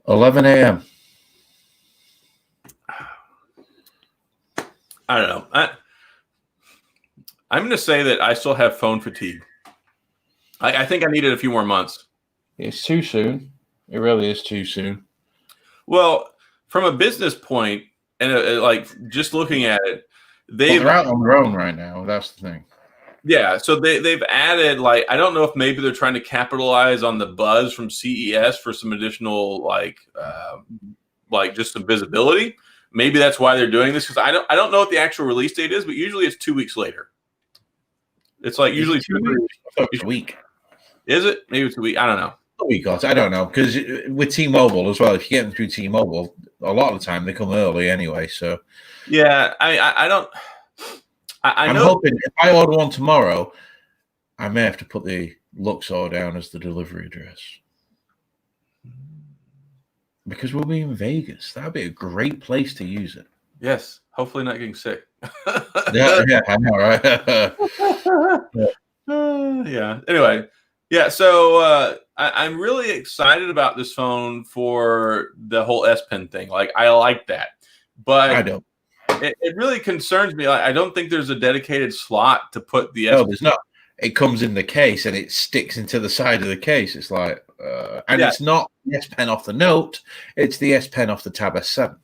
11 a.m. I don't know. I'm going to say that I still have phone fatigue. I think I needed a few more months. It's too soon. It really is too soon. Well, from a business point, and like just looking at it, they're out on their own right now. That's the thing. Yeah, so they've added, like, I don't know if maybe they're trying to capitalize on the buzz from CES for some additional like just some visibility. Maybe that's why they're doing this, because I don't know what the actual release date is, but usually it's 2 weeks later. It's like usually 2 weeks. A week. Is it? Maybe it's a week. I don't know. A week or I don't know, because with T-Mobile as well, if you get them through T-Mobile, a lot of the time they come early anyway. So yeah, I don't. I'm hoping if I order one tomorrow, I may have to put the Luxor down as the delivery address. Because we'll be in Vegas. That'd be a great place to use it. Yes. Hopefully not getting sick. yeah, I know, right? Yeah. Anyway. Yeah. So I'm really excited about this phone for the whole S Pen thing. Like, I like that. But I don't. It really concerns me. I don't think there's a dedicated slot to put the S Pen. No, there's not. It comes in the case and it sticks into the side of the case. It's like, it's not the S Pen off the Note. It's the S Pen off the Tab S7.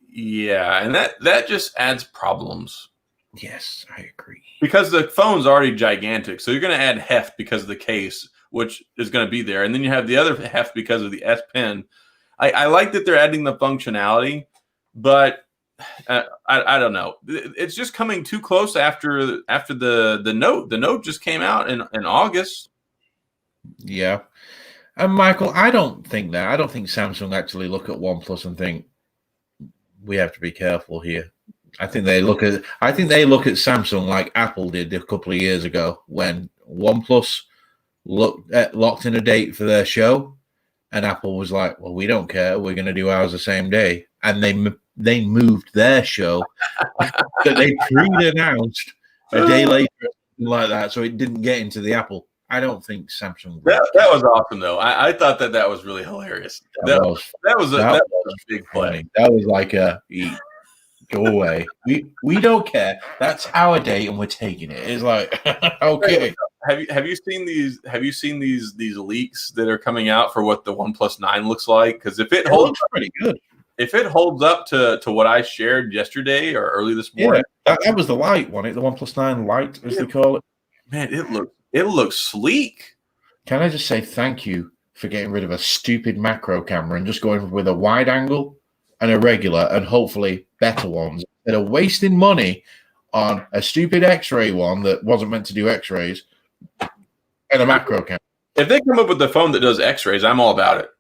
Yeah, and that just adds problems. Yes, I agree. Because the phone's already gigantic, so you're going to add heft because of the case, which is going to be there, and then you have the other heft because of the S Pen. I like that they're adding the functionality, but I don't know. It's just coming too close after the Note. The Note just came out in August. Yeah. And Michael, I don't think that. I don't think Samsung actually look at OnePlus and think we have to be careful here. I think they look at Samsung like Apple did a couple of years ago when OnePlus locked in a date for their show, and Apple was like, "Well, we don't care. We're going to do ours the same day." And they moved their show that they pre-announced a day later, like that, so it didn't get into the Apple. I don't think Samsung. That was awesome, though. I thought that was really hilarious. That was a big play. That was like go away. We don't care. That's our day, and we're taking it. It's like okay. Have you seen these? Have you seen these leaks that are coming out for what the OnePlus 9 looks like? Because if it holds pretty good. If it holds up to what I shared yesterday or early this morning, that was the light one. The OnePlus 9 Lite, as they call it. Man, it looks sleek. Can I just say thank you for getting rid of a stupid macro camera and just going with a wide angle and a regular and hopefully better ones instead of wasting money on a stupid X-ray one that wasn't meant to do X-rays and a macro camera. If they come up with the phone that does X-rays, I'm all about it.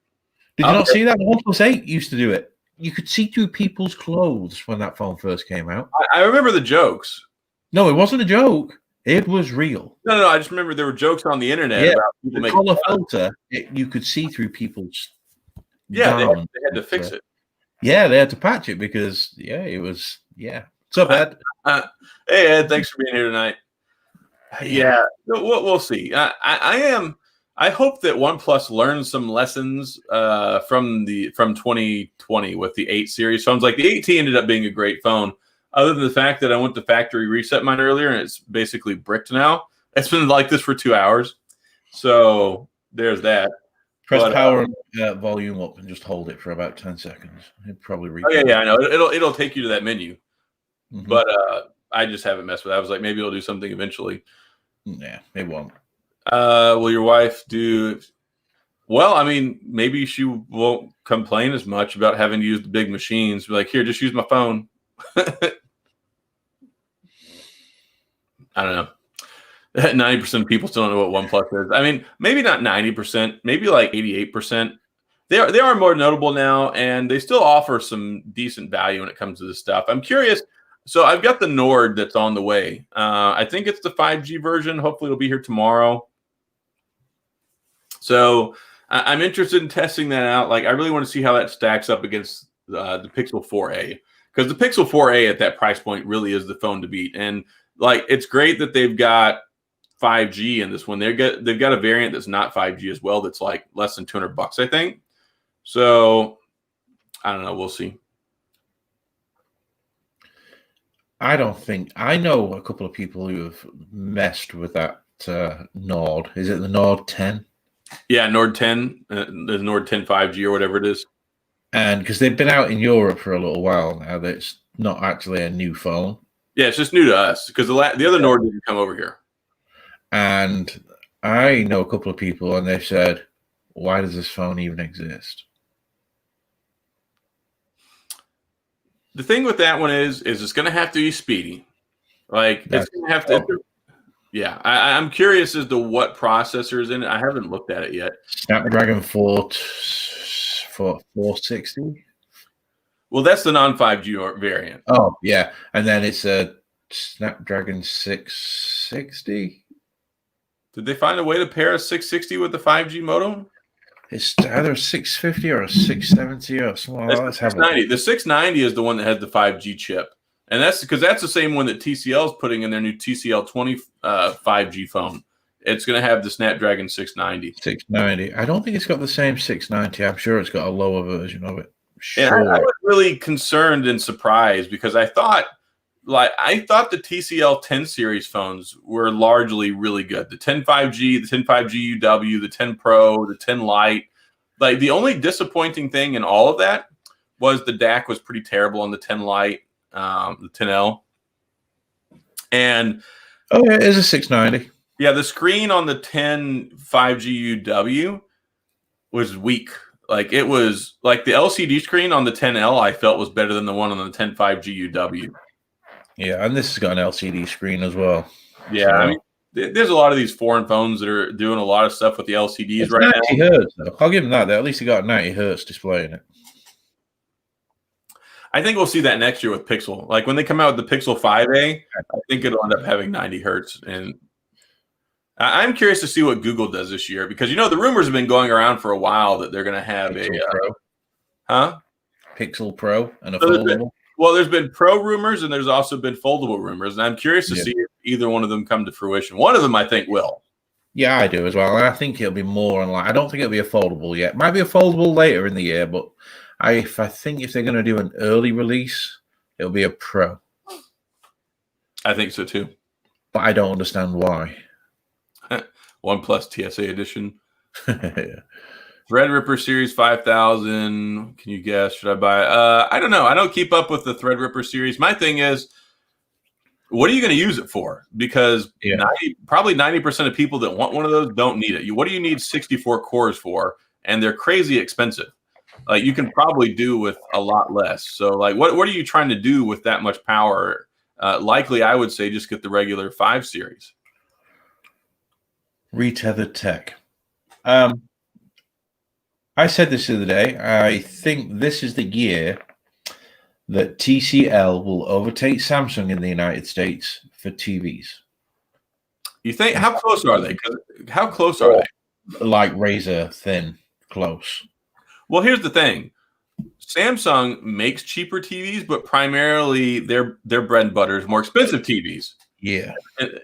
Did you not see that? The OnePlus 8 used to do it. You could see through people's clothes when that phone first came out. I remember the jokes. No, it wasn't a joke. It was real. No. I just remember there were jokes on the internet about people the color filter. You could see through people's. Yeah, they had to fix it. Yeah, they had to patch it because it was What's up, Ed? Hey, Ed. Thanks for being here tonight. Yeah, we'll see. I hope that OnePlus learns some lessons from 2020 with the 8 series phones. Like the 8T ended up being a great phone, other than the fact that I went to factory reset mine earlier and it's basically bricked now. It's been like this for 2 hours, so there's that. Press power and volume up and just hold it for about 10 seconds. It probably. Oh yeah, I know. It'll take you to that menu, but I just haven't messed with it. I was like, maybe it'll do something eventually. Yeah, it won't. Will your wife do? Well, I mean, maybe she won't complain as much about having to use the big machines. Be like, here, just use my phone. I don't know. 90% of people still don't know what OnePlus is. I mean, maybe not 90%, maybe like 88%. They are more notable now, and they still offer some decent value when it comes to this stuff. I'm curious. So I've got the Nord that's on the way. I think it's the 5G version. Hopefully it'll be here tomorrow. So I'm interested in testing that out. Like, I really want to see how that stacks up against the Pixel 4a, because the Pixel 4a at that price point really is the phone to beat. And like, it's great that they've got 5G in this one. They've got a variant that's not 5G as well. That's like less than $200, I think. So I don't know. We'll see. I don't think I know a couple of people who have messed with that Nord. Is it the Nord 10? Yeah, Nord 10, the Nord 10 5G or whatever it is. And because they've been out in Europe for a little while now, that it's not actually a new phone. Yeah, it's just new to us because the other Nord didn't come over here. And I know a couple of people, and they've said, "Why does this phone even exist?" The thing with that one is it's going to have to be speedy. Like, it's going to have to. Yeah, I'm curious as to what processor is in it. I haven't looked at it yet. Snapdragon 460. Well, that's the non-5G variant. Oh, yeah. And then it's a Snapdragon 660. Did they find a way to pair a 660 with the 5G modem? It's either a 650 or a 670 or something like that. The 690. The 690 is the one that has the 5G chip. And that's because that's the same one that TCL is putting in their new TCL 20 5G phone. It's going to have the Snapdragon 690. 690. I don't think it's got the same 690. I'm sure it's got a lower version of it. Sure. And I was really concerned and surprised because I thought the TCL 10 series phones were largely really good. The 10 5G, the 10 5G UW, the 10 Pro, the 10 Lite. Like, the only disappointing thing in all of that was the DAC was pretty terrible on the 10 Lite, the 10L. And it is a 690. Yeah, the screen on the 10 5G UW was weak. Like, it was like the LCD screen on the 10L I felt was better than the one on the 10 5G UW. Yeah, and this has got an LCD screen as well. Yeah, so, I mean, there's a lot of these foreign phones that are doing a lot of stuff with the LCDs right 90 now. Hertz, though. I'll give them that. At least it got a 90 hertz display in it. I think we'll see that next year with Pixel. Like, when they come out with the Pixel 5a, I think it'll end up having 90 hertz. And I'm curious to see what Google does this year because, you know, the rumors have been going around for a while that they're going to have Pixel Pro and a foldable. Well, there's been Pro rumors and there's also been foldable rumors, and I'm curious to see if either one of them come to fruition. One of them, I think, will. Yeah, I do as well. And I think it'll be more unlike. I don't think it'll be a foldable yet. Might be a foldable later in the year, but I think if they're going to do an early release, it'll be a Pro. I think so too. But I don't understand why. OnePlus TSA edition. Yeah. Threadripper Series 5000. Can you guess? Should I buy it? I don't know. I don't keep up with the Threadripper series. My thing is, what are you going to use it for? Because probably 90% of people that want one of those don't need it. What do you need 64 cores for? And they're crazy expensive. Like, you can probably do with a lot less. So, like, what are you trying to do with that much power? Likely, I would say just get the regular 5 series. Retethered tech. I said this the other day. I think this is the year that TCL will overtake Samsung in the United States for TVs. You think? How close are they? How close are they? Like razor thin, close. Well, here's the thing. Samsung makes cheaper TVs, but primarily their bread and butter is more expensive TVs. Yeah.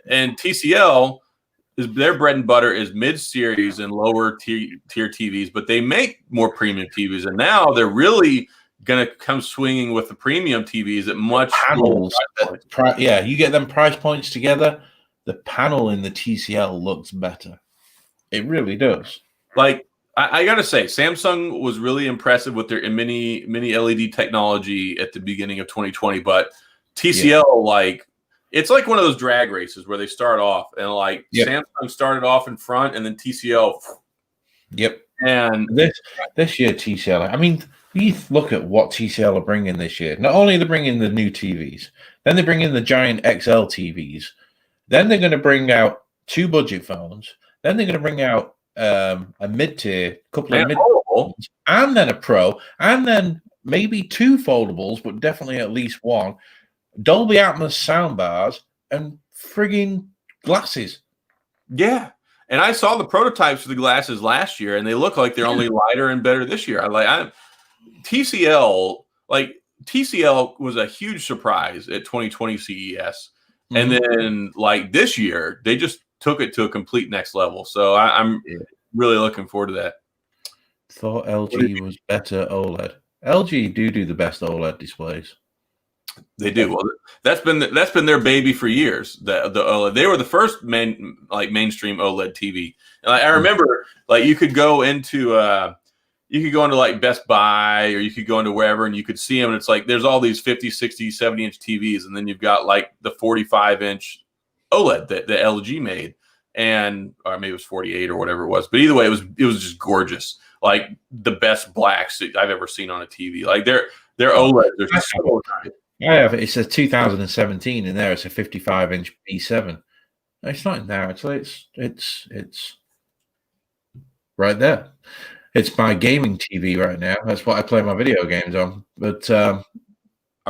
And TCL is their bread and butter is mid-series and lower tier TVs, but they make more premium TVs, and now they're really going to come swinging with the premium TVs at much panels. Yeah, you get them price points together. The panel in the TCL looks better. It really does. Like I gotta say, Samsung was really impressive with their mini LED technology at the beginning of 2020, but TCL like it's like one of those drag races where they start off and like Samsung started off in front and then TCL. Yep. And this year TCL, I mean, you look at what TCL are bringing this year. Not only are they bringing the new TVs, then they bring in the giant XL TVs. Then they're going to bring out 2 budget phones. Then they're going to bring out a mid-tier, couple of mid-tiers, and then a Pro, and then maybe 2 foldables, but definitely at least 1. Dolby Atmos soundbars and frigging glasses. Yeah. And I saw the prototypes for the glasses last year, and they look like they're only lighter and better this year. TCL was a huge surprise at 2020 CES. And then like this year, they just took it to a complete next level. So I'm really looking forward to that. Thought LG was better OLED. LG do the best OLED displays. They do. Well, that's been their baby for years. The OLED. They were the first mainstream OLED TV. And I remember like you could go into like Best Buy or you could go into wherever and you could see them. And it's like there's all these 50, 60, 70-inch TVs, and then you've got like the 45-inch OLED that LG made, or maybe it was 48 or whatever it was. But either way, it was just gorgeous. Like the best blacks I've ever seen on a TV. Like their OLED. They're just so nice. Yeah, it's a 2017 in there. It's a 55-inch B7. No, it's not in there actually. It's right there. It's my gaming TV right now. That's what I play my video games on. But are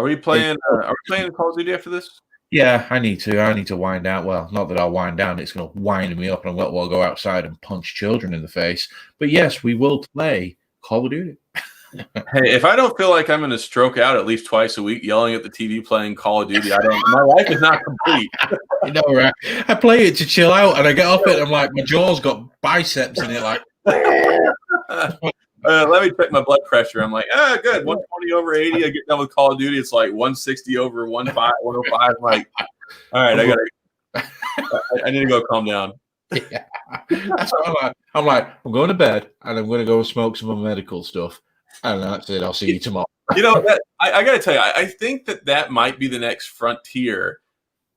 we playing Call of Duty after this? Yeah, I need to wind down. Well, not that I'll wind down. It's going to wind me up, and we'll go outside and punch children in the face. But yes, we will play Call of Duty. Hey, if I don't feel like I'm going to stroke out at least twice a week yelling at the TV playing Call of Duty, my life is not complete. You know, right? I play it to chill out, and I get off it, and I'm like, my jaw's got biceps in it, like. Let me check my blood pressure. I'm like, good, 120 over 80. I get done with Call of Duty. It's like 160 over 105. I'm like, all right, I need to go calm down. Yeah. That's what I'm like, I'm going to bed, and I'm going to go smoke some medical stuff. And that's it. I'll see you tomorrow. You know, I got to tell you, I think that might be the next frontier.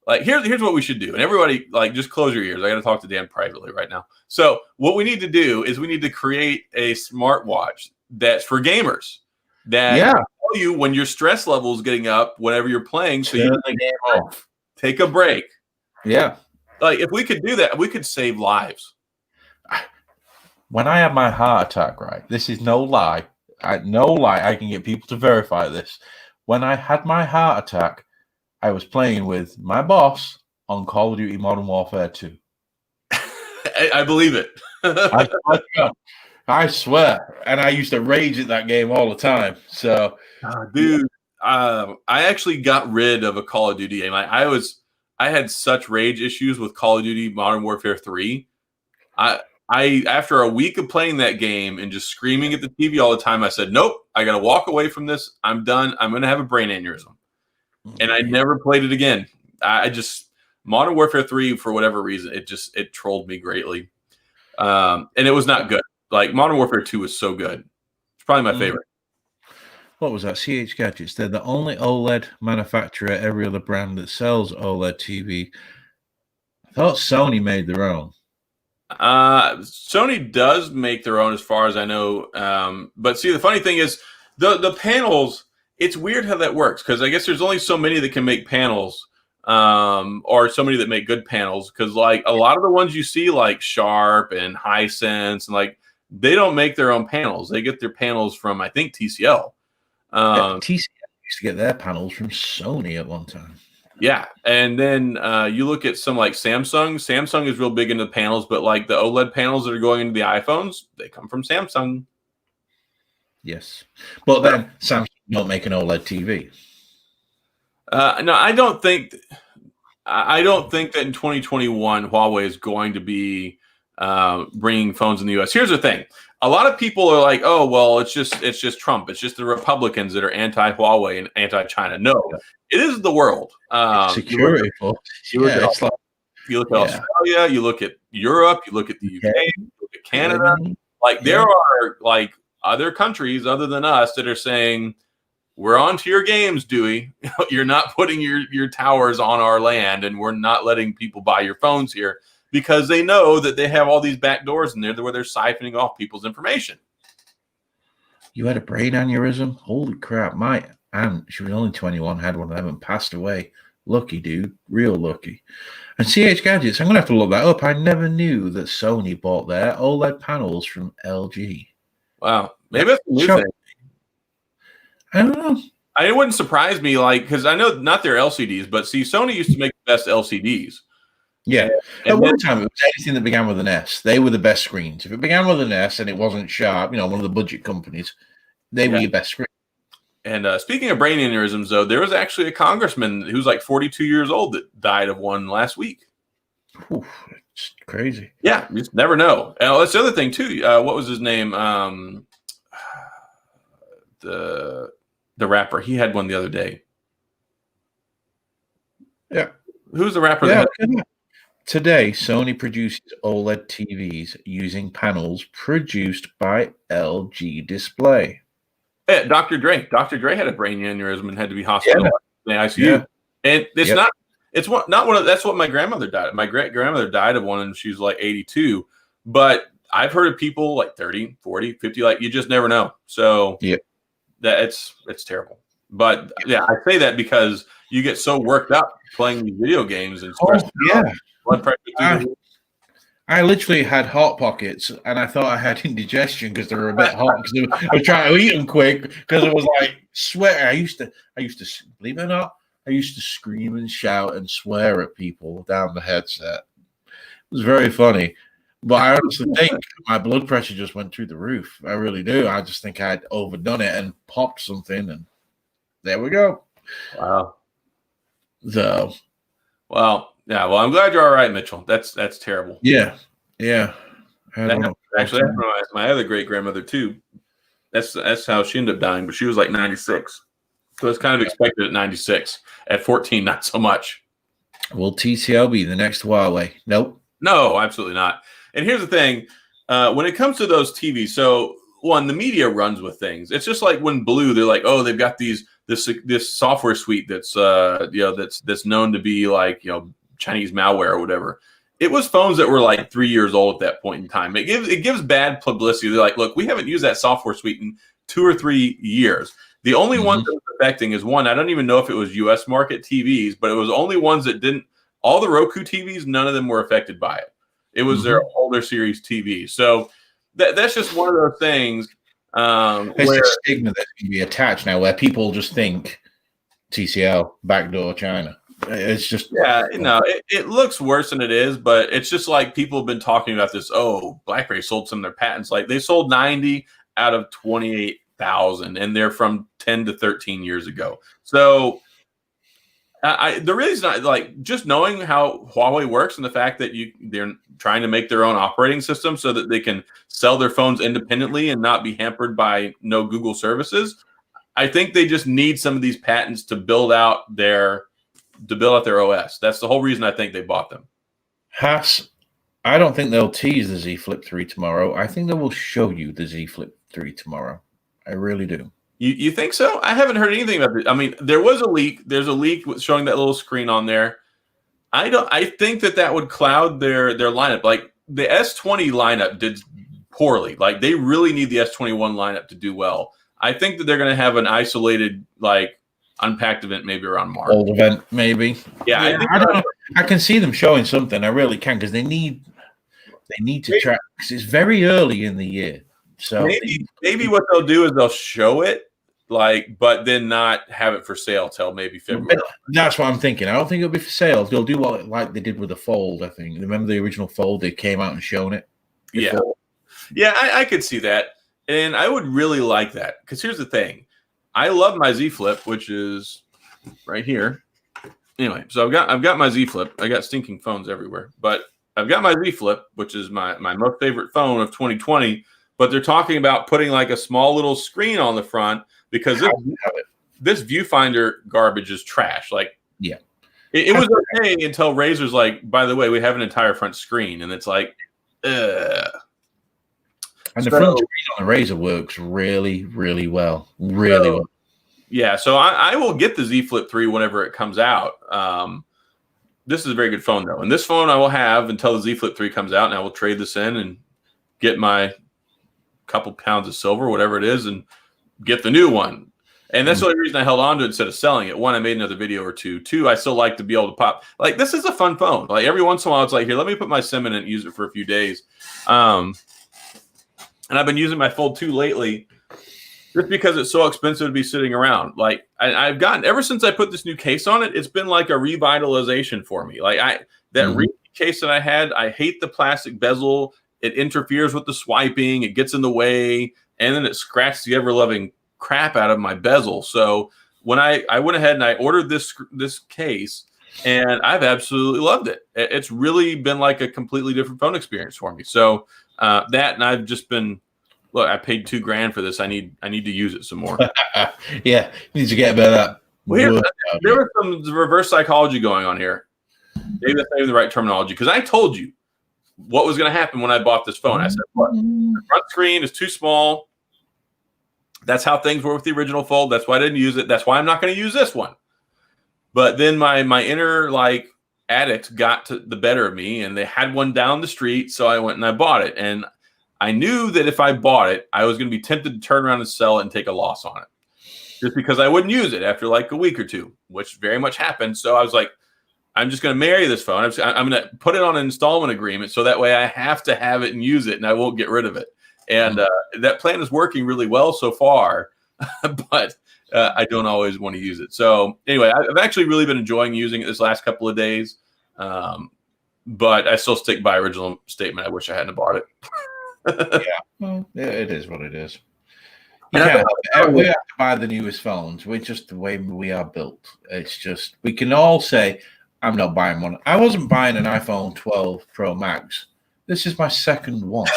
Like, here's what we should do. And everybody, like, just close your ears. I got to talk to Dan privately right now. So what we need to do is we need to create a smartwatch that's for gamers that tell you when your stress level is getting up whenever you're playing. So you take a break. Yeah. Like, if we could do that, we could save lives. When I had my heart attack, right? This is no lie. I can get people to verify this. When I had my heart attack, I was playing with my boss on Call of Duty Modern Warfare 2. I believe it. I swear. And I used to rage at that game all the time. So, dude, I actually got rid of a Call of Duty game. I had such rage issues with Call of Duty Modern Warfare 3. I after a week of playing that game and just screaming at the TV all the time, I said, nope, I got to walk away from this. I'm done. I'm going to have a brain aneurysm. And I never played it again. Modern Warfare 3, for whatever reason, it trolled me greatly. And it was not good. Like, Modern Warfare 2 was so good. It's probably my favorite. What was that? CH Gadgets. They're the only OLED manufacturer, every other brand that sells OLED TV. I thought Sony made their own. Sony does make their own as far as I know. But see, the funny thing is the panels, it's weird how that works, because I guess there's only so many that can make panels, or so many that make good panels, because like a lot of the ones you see like Sharp and Hisense and like they don't make their own panels. They get their panels from, I think, TCL. TCL used to get their panels from Sony at one time. Yeah, and then you look at some like Samsung. Samsung is real big into panels, but like the OLED panels that are going into the iPhones, they come from Samsung. Yes, but then Samsung don't make an OLED TV. No, I don't think. I don't think that in 2021 Huawei is going to be bringing phones in the U.S. Here's the thing: a lot of people are like, "Oh, well, it's just Trump. It's just the Republicans that are anti-Huawei and anti-China." No, it is the world. Security. You look at Australia, you look at Europe, you look at the UK, you look at Canada. Like there are like other countries other than us that are saying, we're on to your games, Dewey. You're not putting your towers on our land, and we're not letting people buy your phones here because they know that they have all these back doors in there where they're siphoning off people's information. You had a brain aneurysm? Holy crap. My aunt, she was only 21, had one of them and passed away. Lucky, dude. Real lucky. And CH Gadgets, I'm going to have to look that up. I never knew that Sony bought their OLED panels from LG. Wow. Maybe that's a new thing. I don't know. It wouldn't surprise me, because I know not their LCDs, but see, Sony used to make the best LCDs. Yeah. At one time, it was anything that began with an S. They were the best screens. If it began with an S and it wasn't Sharp, one of the budget companies, they were your best screen. And speaking of brain aneurysms, though, there was actually a congressman who's like 42 years old that died of one last week. Oof, it's crazy. Yeah, you just never know. And that's the other thing, too. What was his name? The rapper. He had one the other day. Yeah. Who's the rapper? Yeah. Today, Sony produces OLED TVs using panels produced by LG Display. Yeah, Dr. Dre. Dr. Dre had a brain aneurysm and had to be hospitalized in the ICU. Yeah. And it's not. It's not one of. That's what my grandmother died. My great grandmother died of one, and she was like 82. But I've heard of people like 30, 40, 50. Like you just never know. So it's terrible. But yeah, I say that because you get so worked up playing these video games and blood pressure. I literally had hot pockets, and I thought I had indigestion because they were a bit hot. Because I was trying to eat them quick because it was like sweating. I used to believe it or not, I used to scream and shout and swear at people down the headset. It was very funny, but I honestly think my blood pressure just went through the roof. I really do. I just think I'd overdone it and popped something, and there we go. Wow. So, well. Yeah, well, I'm glad you're all right, Mitchell. That's terrible. Yeah. Actually, that's my other great grandmother too. That's how she ended up dying, but she was like 96, so it's kind of expected at 96. At 14, not so much. Will TCL be the next Huawei? Nope. No, absolutely not. And here's the thing: when it comes to those TVs, so one, the media runs with things. It's just like when Blue, they're like, oh, they've got this software suite that's that's known to be like Chinese malware or whatever. It was phones that were like 3 years old at that point in time. It gives bad publicity. They're like, look, we haven't used that software suite in 2 or 3 years. The only one that was affecting is one. I don't even know if it was U.S. market TVs, but it was only ones that didn't. All the Roku TVs, none of them were affected by it. It was their older series TVs. So that's just one of those things. There's a stigma that can be attached now, where people just think TCL backdoor China. It's just it looks worse than it is, but it's just like people have been talking about this. Oh, BlackBerry sold some of their patents. Like they sold 90 out of 28,000, and they're from 10 to 13 years ago. So the reason, like just knowing how Huawei works and the fact that they're trying to make their own operating system so that they can sell their phones independently and not be hampered by no Google services. I think they just need some of these patents to build out their OS. That's the whole reason I think they bought them. I don't think they'll tease the Z Flip 3 tomorrow. I think they will show you the Z Flip 3 tomorrow. I really do. You think so? I haven't heard anything about it. I mean, there was a leak. There's a leak showing that little screen on there. I think that would cloud their lineup. Like the S20 lineup did poorly. Like they really need the S21 lineup to do well. I think that they're going to have an isolated unpacked event maybe around March. Old event maybe. Yeah. I don't know. I can see them showing something. I really can, because they need to track, because it's very early in the year. So maybe what they'll do is they'll show it, but then not have it for sale till maybe February. That's what I'm thinking. I don't think it'll be for sale. They'll do like they did with the Fold, I think. Remember the original Fold? They came out and shown it before? Yeah, I could see that. And I would really like that because here's the thing. I love my Z Flip, which is right here. Anyway, so I've got my Z Flip. I got stinking phones everywhere, but I've got my Z Flip, which is my most favorite phone of 2020. But they're talking about putting like a small little screen on the front because this viewfinder garbage is trash. Like, yeah, it was okay until Razer's like, by the way, we have an entire front screen, and it's like, ugh. And the front screen on the Razer works really, really well. Really well. Yeah, so I will get the Z Flip 3 whenever it comes out. This is a very good phone, though. And this phone I will have until the Z Flip 3 comes out, and I will trade this in and get my couple pounds of silver, whatever it is, and get the new one. And that's the only reason I held on to it instead of selling it. One, I made another video or two. Two, I still like to be able to pop. Like, this is a fun phone. Like, every once in a while, it's like, here, let me put my SIM in and use it for a few days. And I've been using my Fold 2 lately just because it's so expensive to be sitting around. Like, I've gotten, ever since I put this new case on it, it's been like a revitalization for me. Like, that case that I had, I hate the plastic bezel. It interferes with the swiping. It gets in the way. And then it scratches the ever-loving crap out of my bezel. So when I went ahead and I ordered this case, and I've absolutely loved it. It's really been like a completely different phone experience for me. So that, and I've just been, look, I paid $2,000 for this. I need to use it some more. Yeah, need to get a bit of that. Well, there was some reverse psychology going on here. Maybe that's not even the right terminology, because I told you what was going to happen when I bought this phone. I said, "What? The front screen is too small. That's how things were with the original Fold. That's why I didn't use it. That's why I'm not going to use this one." But then my inner like addict got to the better of me, and they had one down the street, so I went and I bought it. And I knew that if I bought it, I was going to be tempted to turn around and sell it and take a loss on it, just because I wouldn't use it after like a week or two, which very much happened. So I was like, I'm just going to marry this phone. I'm going to put it on an installment agreement, so that way I have to have it and use it, and I won't get rid of it. And that plan is working really well so far, but I don't always want to use it. So anyway, I've actually really been enjoying using it this last couple of days, but I still stick by original statement. I wish I hadn't bought it. Yeah, it is what it is. We have to buy the newest phones. We're just the way we are built. It's just, we can all say, I'm not buying one. I wasn't buying an iPhone 12 Pro Max. This is my second one.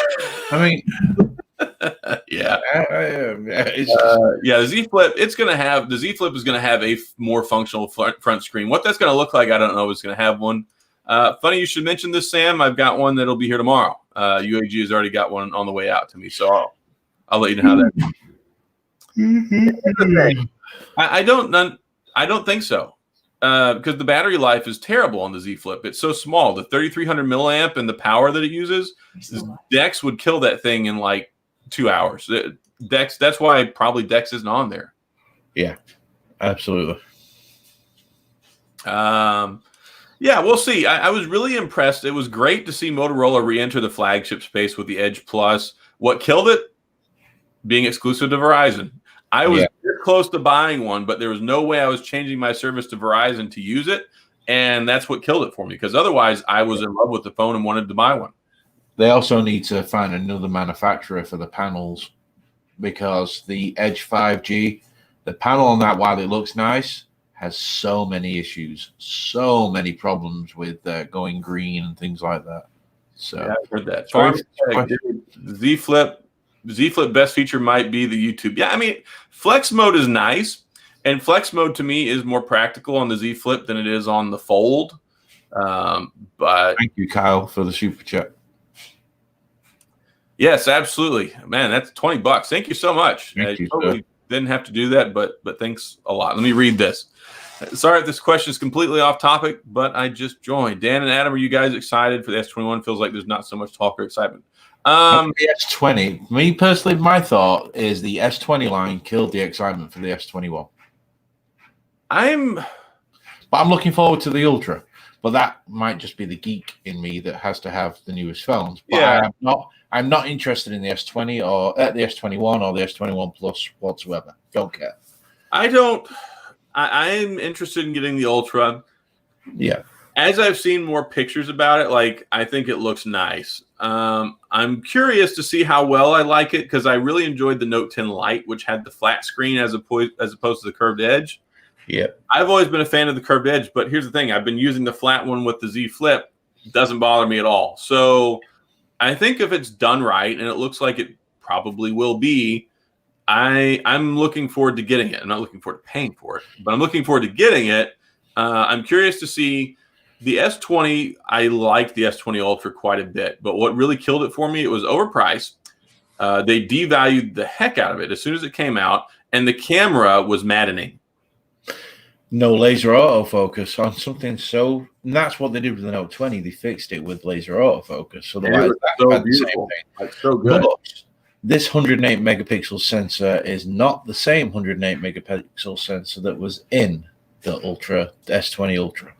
I mean, yeah. The Z Flip, the Z Flip is going to have a more functional front screen. What that's going to look like, I don't know. It's going to have one. Funny you should mention this, Sam. I've got one that'll be here tomorrow. UAG has already got one on the way out to me, so I'll let you know how that. I don't think so, because the battery life is terrible on the Z Flip. It's so small. The 3,300 milliamp and the power that it uses, Dex would kill that thing in like 2 hours. Dex. That's why probably Dex isn't on there. Yeah, absolutely. Yeah, we'll see. I was really impressed. It was great to see Motorola re-enter the flagship space with the Edge Plus. What killed it? Being exclusive to Verizon. I was close to buying one, but there was no way I was changing my service to Verizon to use it, and that's what killed it for me, because otherwise I was in love with the phone and wanted to buy one. They also need to find another manufacturer for the panels, because the Edge 5G, the panel on that, while it looks nice, has so many issues, so many problems with going green and things like that. So yeah, I've heard that. Z Flip best feature might be the YouTube. Yeah, I mean, Flex Mode is nice, and Flex Mode to me is more practical on the Z Flip than it is on the Fold. But thank you, Kyle, for the super chat. Yes, absolutely, man. That's $20. Thank you so much. Thank you, totally didn't have to do that, but thanks a lot. Let me read this. Sorry if this question is completely off topic, but I just joined. Dan and Adam, are you guys excited for the S21? Feels like there's not so much talk or excitement. The S20, me personally, my thought is the S20 line killed the excitement for the S21. But I'm looking forward to the Ultra, but that might just be the geek in me that has to have the newest phones. But yeah, I'm not interested in the S20 or the S21 or the S21 Plus whatsoever. Don't care. I'm interested in getting the Ultra. Yeah. as I've seen more pictures about it, like I think it looks nice. I'm curious to see how well I like it because I really enjoyed the Note 10 Lite, which had the flat screen as opposed to the curved edge. Yeah, I've always been a fan of the curved edge, but here's the thing: I've been using the flat one with the Z Flip. It doesn't bother me at all. So I think if it's done right, and it looks like it probably will be, I'm looking forward to getting it. I'm not looking forward to paying for it, but I'm looking forward to getting it. I'm curious to see the S20. I liked the S20 Ultra quite a bit, but what really killed it for me, it was overpriced. They devalued the heck out of it as soon as it came out, and the camera was maddening. No laser autofocus on something so. And that's what they did with the Note 20. They fixed it with laser autofocus. So the light so beautiful. Like, so good. But this 108 megapixel sensor is not the same 108 megapixel sensor that was in the S20 Ultra.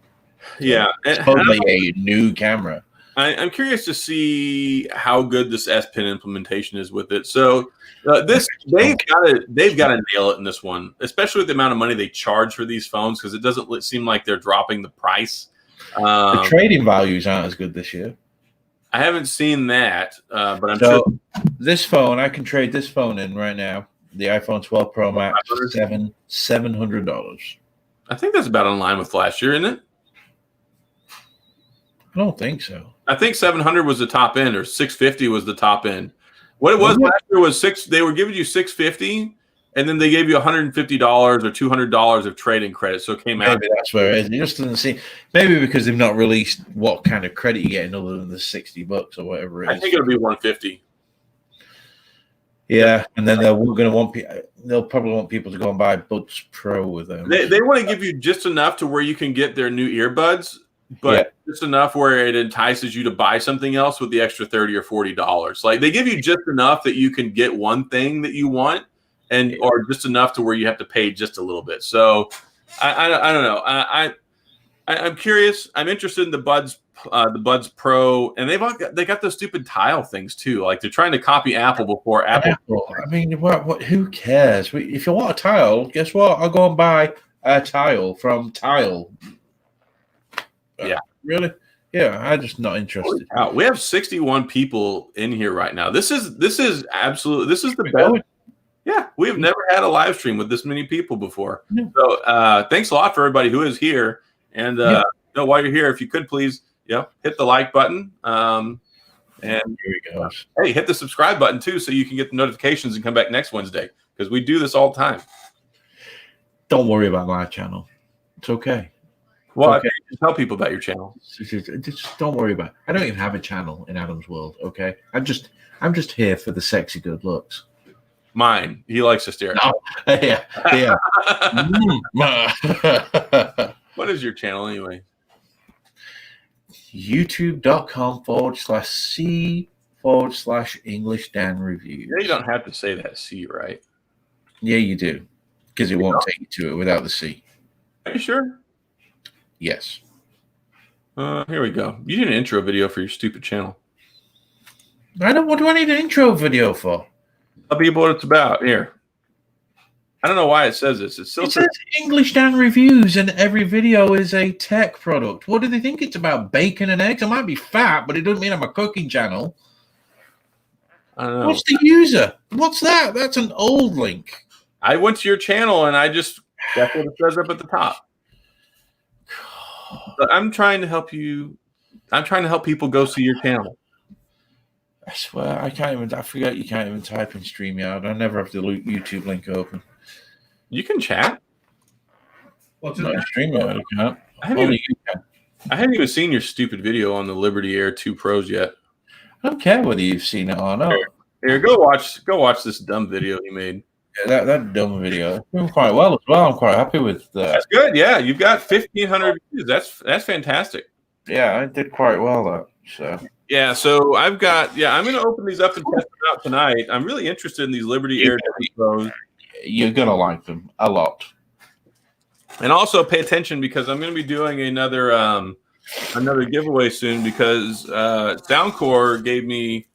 Yeah, it's totally a new camera. I'm curious to see how good this S Pen implementation is with it. So they've got to nail it in this one, especially with the amount of money they charge for these phones, because it doesn't seem like they're dropping the price. The trading values aren't as good this year. I haven't seen that, but I'm sure. This phone, I can trade this phone in right now. The iPhone 12 Pro Max, $700. I think that's about in line with last year, isn't it? I don't think so. I think 700 was the top end, or 650 was the top end. What it was last year was they were giving you 650, and then they gave you $150 or $200 of trading credit. So it came out. Maybe that's where it is. It just doesn't seem. Maybe because they've not released what kind of credit you're getting other than the $60 or whatever it is. I think it'll be 150. Yeah, and then they'll probably want people to go and buy Buds Pro with them. They want to give you just enough to where you can get their new earbuds, but just enough where it entices you to buy something else with the extra $30 or $40. Like they give you just enough that you can get one thing that you want, or just enough to where you have to pay just a little bit. So I don't know. I'm curious. I'm interested in the Buds Pro, and they got those stupid tile things too. Like they're trying to copy Apple before Apple. I mean, what? Who cares? If you want a tile, guess what? I'll go and buy a tile from Tile. Yeah, really? Yeah, I'm just not interested. Wow. We have 61 people in here right now. This is absolutely the best. Yeah, we have never had a live stream with this many people before. No. So thanks a lot for everybody who is here. And while you're here, if you could please, hit the like button. And here we go. Hey, hit the subscribe button too, so you can get the notifications and come back next Wednesday, because we do this all the time. Don't worry about my channel. It's okay. Well, okay. Just tell people about your channel. Just don't worry about it. I don't even have a channel in Adam's world. Okay, I'm just here for the sexy good looks. Mine. He likes to stare. No. Yeah. What is your channel anyway? YouTube.com/C/English Dan Reviews. Yeah, you don't have to say that C, right? Yeah, you do, because it won't take you to it without the C. Are you sure? Yes. Here we go. You did an intro video for your stupid channel. What do I need an intro video for? Tell people what it's about. Here. I don't know why it says this. It says English Dan Reviews, and every video is a tech product. What do they think it's about? Bacon and eggs? I might be fat, but it doesn't mean I'm a cooking channel. I don't know. What's the user? What's that? That's an old link. I went to your channel, and that's what it says up at the top. But I'm trying to help you. I'm trying to help people go see your channel. I swear, I forget you can't even type in StreamYard. I never have the YouTube link open. You can chat. What's not StreamYard? You can't. I haven't even seen your stupid video on the Liberty Air 2 Pros yet. I don't care whether you've seen it or not. Here, go watch this dumb video he made. Yeah, that dumb video. Doing quite well as well. I'm quite happy with that. That's good. Yeah, you've got 1,500 views. That's fantastic. Yeah, I did quite well so. Yeah, so I'm going to open these up and test them out tonight. I'm really interested in these Liberty Air 2 Pros. You're going to like them a lot. And also pay attention, because I'm going to be doing another giveaway soon, because Soundcore gave me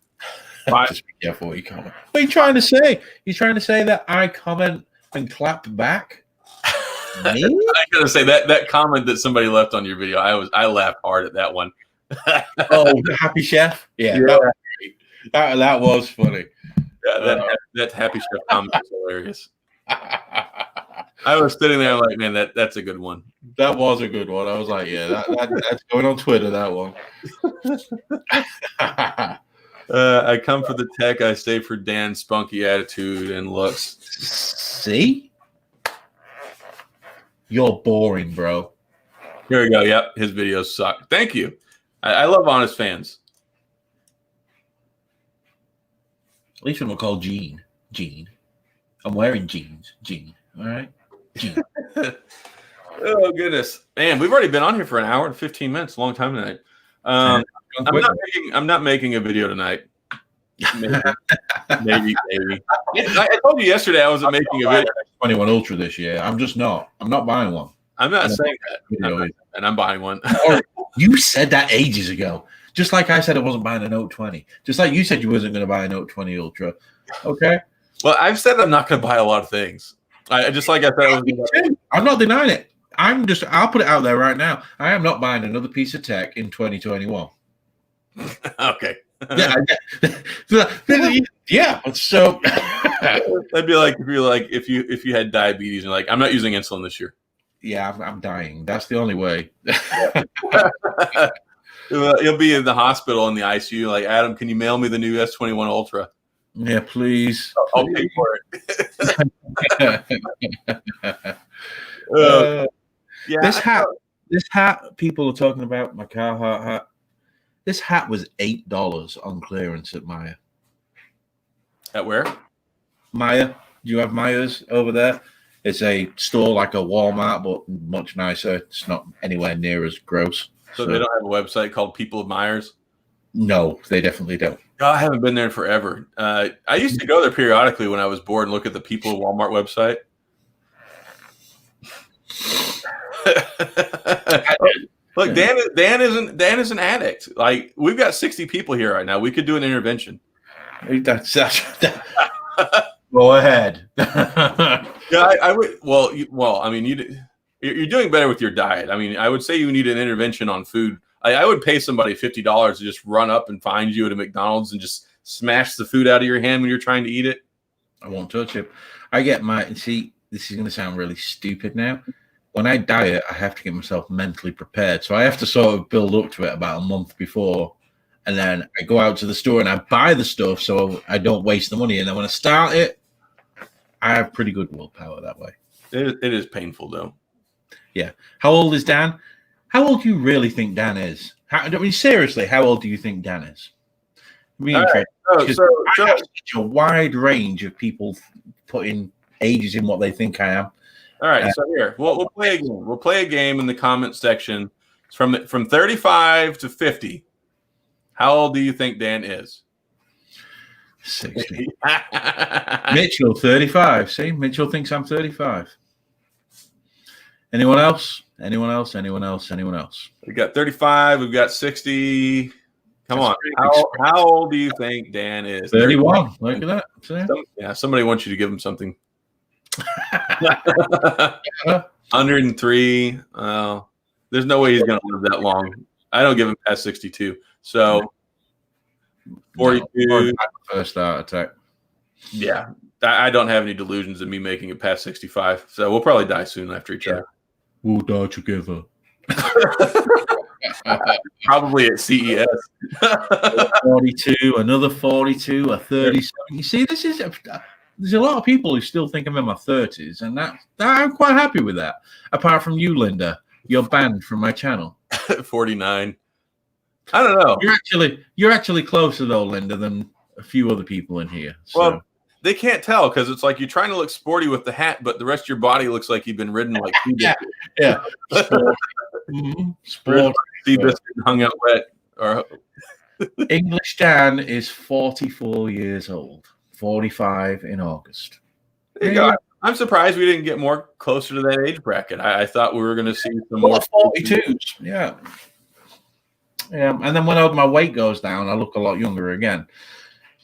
5. Just be careful what you comment. What are you trying to say? You're trying to say that I comment and clap back? Me? I gotta say that comment that somebody left on your video, I laughed hard at that one. Oh, the Happy Chef? Yeah. That was funny. Yeah, that Happy Chef comment was hilarious. I was sitting there like, man, that's a good one. That was a good one. I was like, yeah, that's going on Twitter, that one. I come for the tech. I stay for Dan's spunky attitude and looks. See? You're boring, bro. Here we go. Yep, his videos suck. Thank you. I love honest fans. At least when we're called Gene. Gene. I'm wearing jeans. Gene. All right? Gene. Oh, goodness. Man, we've already been on here for an hour and 15 minutes. A long time tonight. I'm not making a video tonight. Maybe. I told you yesterday I wasn't making a video. 21 Ultra this year. I'm just not. I'm not buying one. I'm not saying that. And I'm buying one. You said that ages ago. Just like I said I wasn't buying a Note 20. Just like you said you wasn't going to buy a Note 20 Ultra. Okay? Well, I've said I'm not going to buy a lot of things. Just like I said, I'm not denying it. I'll put it out there right now. I am not buying another piece of tech in 2021. Okay. Yeah. So that'd be like if you had diabetes and like, I'm not using insulin this year. Yeah, I'm dying. That's the only way. You'll be in the hospital in the ICU. Like, Adam, can you mail me the new S21 Ultra? Yeah, please. I'll pay for it. Yeah. This hat. People are talking about my Carhartt hat. This hat was $8 on clearance at Maya. At where? Maya. Do you have Maya's over there? It's a store like a Walmart, but much nicer. It's not anywhere near as gross. So they don't have a website called People of Myers? No, they definitely don't. Oh, I haven't been there in forever. I used to go there periodically when I was bored and look at the People of Walmart website. Look, Dan is an addict. Like, we've got 60 people here right now. We could do an intervention. Go ahead. Yeah, I would. Well, I mean, you're doing better with your diet. I mean, I would say you need an intervention on food. I would pay somebody $50 to just run up and find you at a McDonald's and just smash the food out of your hand when you're trying to eat it. I won't touch it. See, this is going to sound really stupid now. When I diet, I have to get myself mentally prepared. So I have to sort of build up to it about a month before. And then I go out to the store and I buy the stuff so I don't waste the money. And then when I start it, I have pretty good willpower that way. It is painful, though. Yeah. How old is Dan? How old do you really think Dan is? Seriously, how old do you think Dan is? Right. I have such a wide range of people putting ages in what they think I am. All right, so here we'll play a game. We'll play a game in the comment section. It's from 35 to 50. How old do you think Dan is? 60. Mitchell, 35. See, Mitchell thinks I'm 35. Anyone else? Anyone else? We've got 35. We've got 60. Come on. How old do you think Dan is? 31. Look at that. Somebody wants you to give him something. 103. There's no way he's going to live that long. I don't give him past 62. So 42. No, first heart attack. Yeah. I don't have any delusions of me making it past 65. So we'll probably die soon after each other. We'll die together. Probably at CES. 42, another 42, a 37. You see, there's a lot of people who still think I'm in my 30s, and I'm quite happy with that. Apart from you, Linda, you're banned from my channel. 49. I don't know. You're actually closer though, Linda, than a few other people in here. So. Well, they can't tell because it's like you're trying to look sporty with the hat, but the rest of your body looks like you've been ridden like yeah. Sport. Hung out wet. Or English Dan is 44 years old. 45 in August. There you go. I'm surprised we didn't get more closer to that age bracket. I thought we were going to see some more 42s. Yeah. And then when my weight goes down, I look a lot younger again.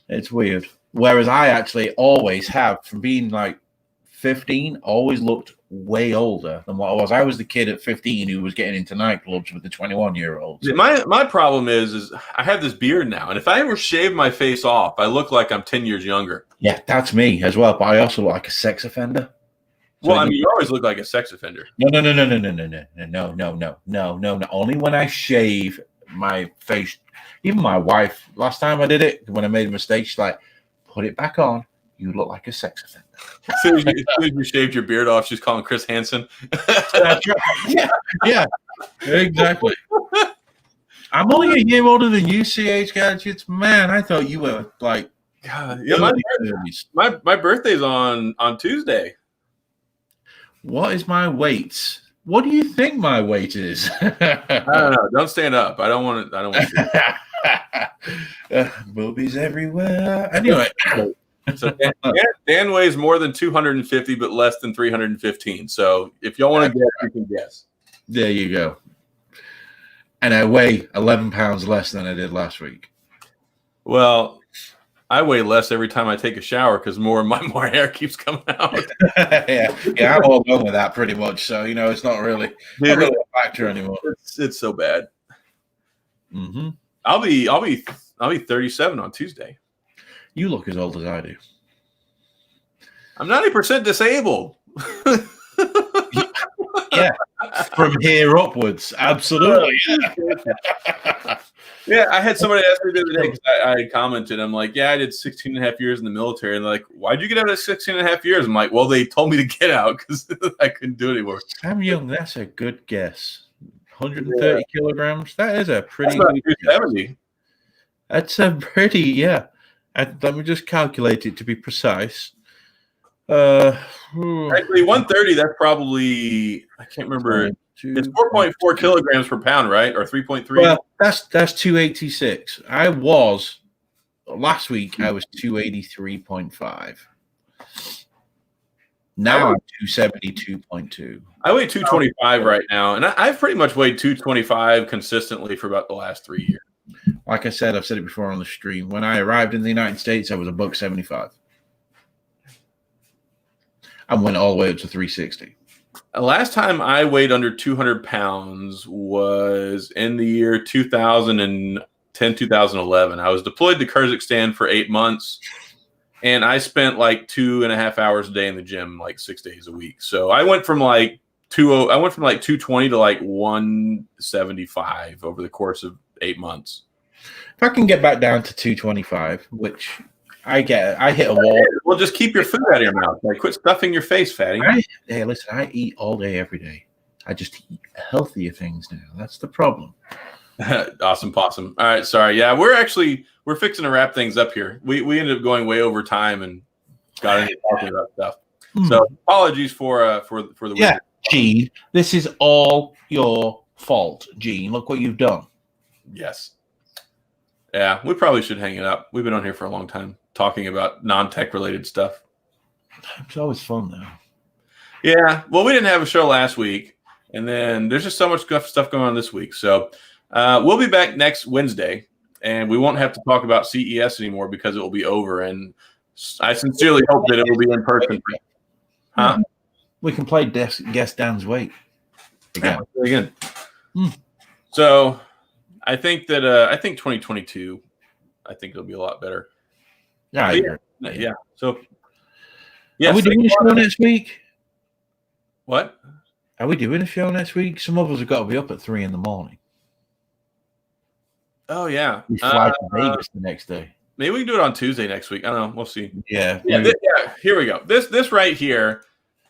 It's weird. Whereas I actually always have, from being like 15, always looked way older than what I was. I was the kid at 15 who was getting into nightclubs with the 21-year-olds. My problem is I have this beard now, and if I ever shave my face off, I look like I'm 10 years younger. Yeah, that's me as well. But I also look like a sex offender. So well, I mean, you always look like a sex offender. No. Only when I shave my face. Even my wife, last time I did it, when I made a mistake, she's like, put it back on. You look like a sex offender. As soon as you shaved your beard off, she's calling Chris Hansen. That's right. Yeah, exactly. I'm only a year older than you, CH Gadgets. Man, I thought you were like, God, yeah, my birthday's on Tuesday. What is my weight? What do you think my weight is? I don't know. Don't stand up. I don't want to. Boobies everywhere. Anyway. So Dan weighs more than 250, but less than 315. So if y'all want to guess, you can guess. There you go. And I weigh 11 pounds less than I did last week. Well, I weigh less every time I take a shower because more hair keeps coming out. yeah, I'm all done with that pretty much. So it's not really a factor anymore. It's so bad. Mm-hmm. I'll be 37 on Tuesday. You look as old as I do. I'm 90% disabled. Yeah, from here upwards, absolutely. Yeah, I had somebody ask me the other day because I commented. I'm like, yeah, I did 16 and a half years in the military. And they're like, why'd you get out of 16 and a half years? I'm like, well, they told me to get out because I couldn't do it anymore. Sam Young, that's a good guess. 130 kilograms. That is a pretty good 270. That's a pretty, yeah. Let me just calculate it to be precise. Actually, 130, that's probably, I can't remember. It's 4.4 kilograms per pound, right? Or 3.3? Well, that's 286. Last week, I was 283.5. Now I'm 272.2. I weigh 225 right now, and I've pretty much weighed 225 consistently for about the last 3 years. Like I said, I've said it before on the stream. When I arrived in the United States, I was $175. I went all the way up to 360. Last time I weighed under 200 pounds was in the year 2010, 2011. I was deployed to Kyrgyzstan for 8 months, and I spent like 2.5 hours a day in the gym, like 6 days a week. So I went from like 220 to like 175 over the course of 8 months. If I can get back down to 225, which I hit a wall. Well, just keep your food out of your mouth. Like, quit stuffing your face, fatty. Hey, listen, I eat all day, every day. I just eat healthier things now. That's the problem. Awesome possum. All right, sorry. Yeah, we're fixing to wrap things up here. We ended up going way over time and got into talking about stuff. So apologies for the yeah, Gene. This is all your fault, Gene. Look what you've done. Yes. Yeah, we probably should hang it up. We've been on here for a long time talking about non-tech related stuff. It's always fun, though. Yeah. Well, we didn't have a show last week, and then there's just so much stuff going on this week. So we'll be back next Wednesday, and we won't have to talk about CES anymore because it will be over. And I sincerely hope that it will be in person. Huh? We can play Guess Dan's Weight again. Very good. So I think that 2022, I think it'll be a lot better. Yeah. Yeah. So, yeah. Are we doing a show next week? What? Are we doing a show next week? Some of us have got to be up at 3 a.m. Oh yeah. We fly to Vegas the next day. Maybe we can do it on Tuesday next week. I don't know. We'll see. Yeah. Yeah. Here we go. This right here.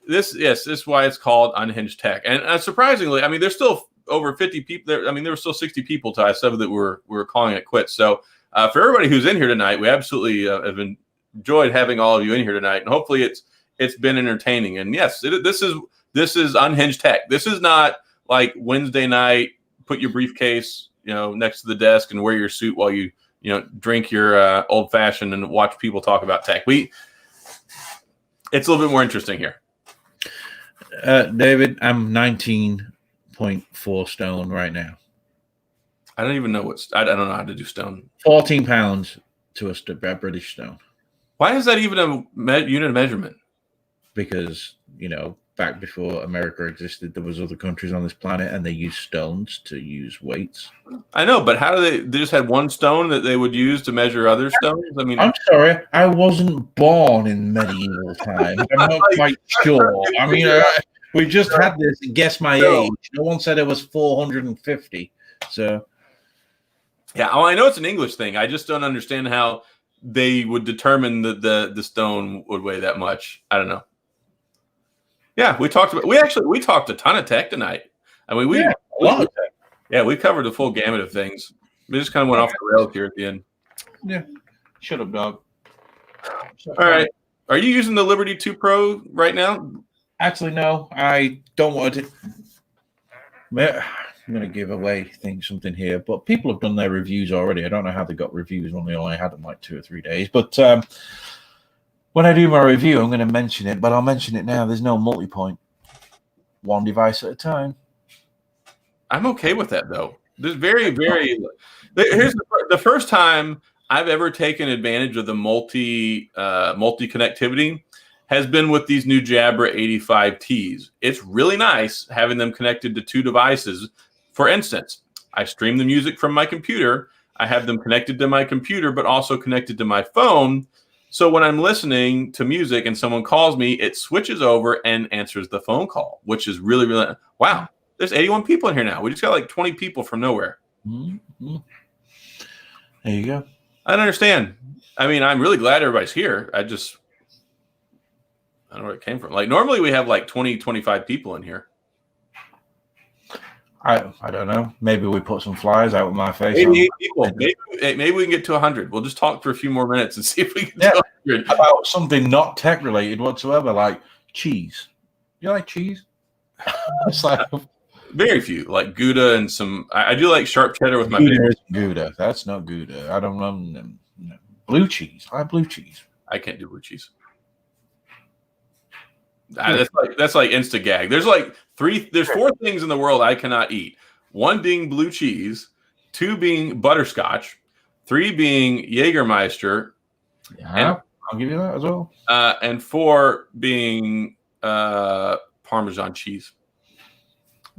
This is why it's called Unhinged Tech. And surprisingly, I mean, there's still over 50 people there. I mean, there were still 60 people till I said that we're calling it quits. So for everybody who's in here tonight, we absolutely have enjoyed having all of you in here tonight, and hopefully it's been entertaining. And yes, this is Unhinged Tech. This is not like Wednesday night. Put your briefcase, next to the desk and wear your suit while you drink your old fashioned and watch people talk about tech. It's a little bit more interesting here. David, I'm 19.4 stone right now. I don't even know I don't know how to do stone. 14 pounds to a British stone. Why is that even a unit of measurement? Because, back before America existed, there was other countries on this planet, and they used stones to use weights. I know, but how do they just had one stone that they would use to measure other stones? I mean, I'm sorry, I wasn't born in medieval times. I'm not quite sure. I mean, we just had this guess my age. No one said it was 450. So, yeah, I know it's an English thing. I just don't understand how they would determine that the stone would weigh that much. I don't know. Yeah, we talked a ton of tech tonight. I mean, a lot of tech. Yeah, we covered the full gamut of things. We just kind of went off the rails here at the end. Yeah, shut up, dog. All right, are you using the Liberty 2 Pro right now? Actually, no, I don't want to. I'm going to give away something here, but people have done their reviews already. I don't know how they got reviews when they only had them like 2 or 3 days, but when I do my review, I'm going to mention it, but I'll mention it now. There's no multi-point. One device at a time. I'm okay with that, though. There's very, very... Here's the first time I've ever taken advantage of the multi-connectivity has been with these new Jabra 85Ts. It's really nice having them connected to 2 devices. For instance, I stream the music from my computer. I have them connected to my computer, but also connected to my phone. So when I'm listening to music and someone calls me, it switches over and answers the phone call, which is really, really, wow. There's 81 people in here now. We just got like 20 people from nowhere. Mm-hmm. There you go. I don't understand. I mean, I'm really glad everybody's here. I don't know where it came from. Like normally we have like 20, 25 people in here. I don't know. Maybe we put some flyers out with my face. 88 people. Maybe we can get to 100. We'll just talk for a few more minutes and see if we can get 100. About something not tech related whatsoever, like cheese. You like cheese? It's like very few, like Gouda and some. I do like sharp cheddar with my favorite. Gouda. That's not Gouda. I don't know. Blue cheese. I like blue cheese. I can't do blue cheese. That's like insta gag. There's like 4 things in the world I cannot eat. 1 being blue cheese, 2 being butterscotch, 3 being Jägermeister. Yeah, I'll give you that as well. And 4 being Parmesan cheese.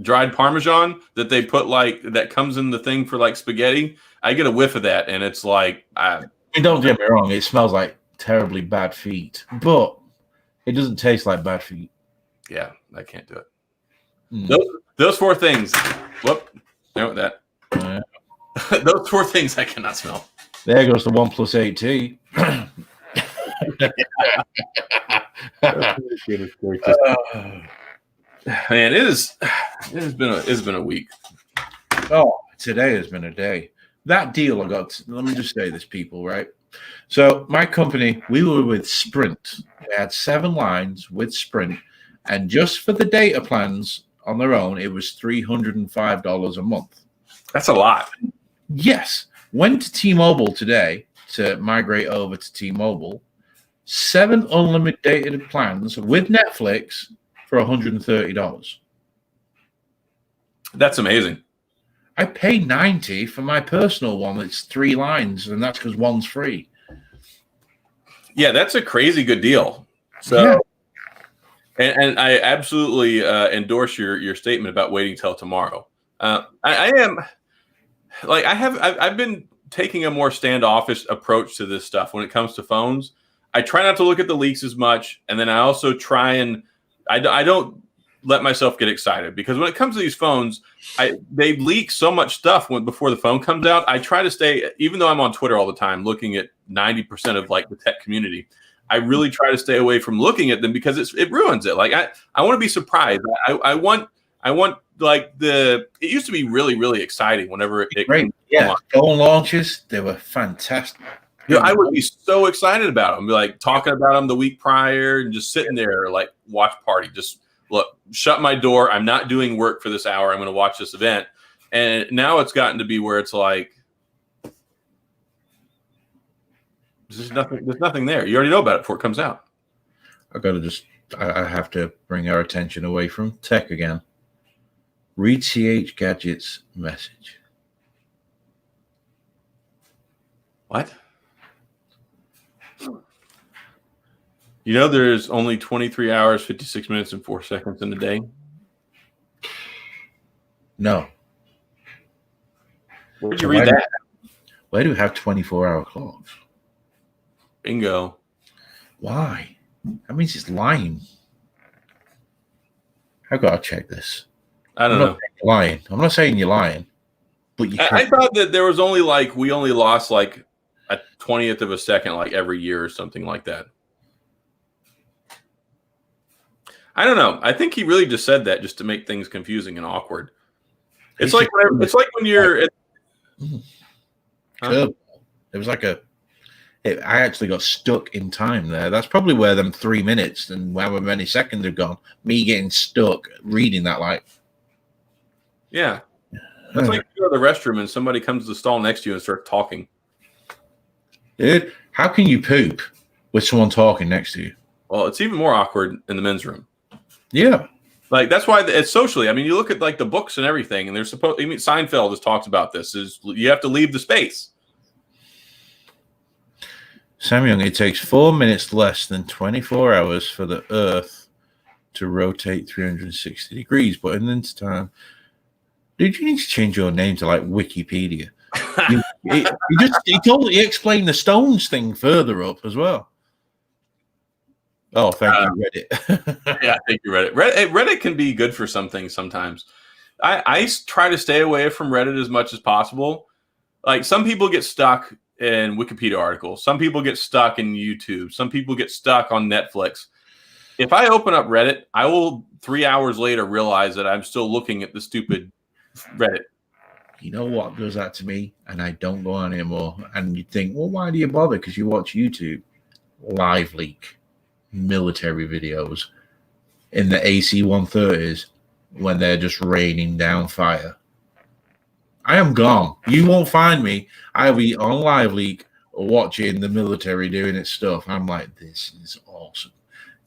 Dried Parmesan that they put that comes in the thing for like spaghetti. I get a whiff of that and it's like don't get me wrong, it smells like terribly bad feet, but it doesn't taste like bad feet. Yeah, I can't do it. Those 4 things. Whoop. You know that. Those 4 things I cannot smell. There goes the 1+8T. Man, it has been a week. Oh, today has been a day. That deal I got. Let me just say this, people, right? So my company, we were with Sprint. We had 7 lines with Sprint, and just for the data plans on their own, it was $305 a month. That's a lot. Yes. Went to T-Mobile today to migrate over to T-Mobile. 7 unlimited data plans with Netflix for $130. That's amazing. I pay $90 for my personal one. It's 3 lines, and that's because 1's free. Yeah, that's a crazy good deal. So, and I absolutely endorse your statement about waiting till tomorrow. I've been taking a more standoffish approach to this stuff when it comes to phones. I try not to look at the leaks as much, and then I also try and I don't let myself get excited because when it comes to these phones, they leak so much stuff before the phone comes out. I try to stay, even though I'm on Twitter all the time, looking at 90% of like the tech community. I really try to stay away from looking at them because it ruins it. Like I want to be surprised. I want like it used to be really, really exciting whenever it great. Yeah, phone launches, they were fantastic. I would be so excited about them, be like talking about them the week prior and just sitting there like watch party. Just look, shut my door. I'm not doing work for this hour. I'm going to watch this event. And now it's gotten to be where it's like there's nothing there. You already know about it before it comes out. I have to bring our attention away from tech again. Read CH Gadget's message. What? You know, there's only 23 hours, 56 minutes, and 4 seconds in a day. No. Where'd you read that? Where do we have 24-hour clocks? Bingo. Why? That means it's lying. I've got to check this. I don't know. Lying. I'm not saying you're lying, but I thought that there was only we only lost like a 20th of a second like every year or something like that. I don't know. I think he really just said that just to make things confusing and awkward. It's like when you're. Huh? It was like I actually got stuck in time there. That's probably where them 3 minutes and however many seconds have gone. Me getting stuck reading that Yeah. That's like you go to the restroom and somebody comes to the stall next to you and starts talking. Dude, how can you poop with someone talking next to you? Well, it's even more awkward in the men's room. Yeah. Like, that's why it's socially. I mean, you look at like the books and everything, and Seinfeld has talked about this, is you have to leave the space. Sam Young, it takes 4 minutes less than 24 hours for the Earth to rotate 360 degrees. But in the time, dude, you need to change your name to like Wikipedia. He explained the stones thing further up as well. Oh, thank you, Reddit. Yeah, thank you, Reddit. Reddit can be good for some things sometimes. I try to stay away from Reddit as much as possible. Like, some people get stuck in Wikipedia articles. Some people get stuck in YouTube. Some people get stuck on Netflix. If I open up Reddit, I will 3 hours later realize that I'm still looking at the stupid Reddit. You know what does that to me? And I don't go on anymore. And you think, well, why do you bother? Because you watch YouTube. Live leak military videos in the AC-130s when they're just raining down fire. I am gone. You won't find me. I'll be on Live Leak watching the military doing its stuff. I'm like, this is awesome.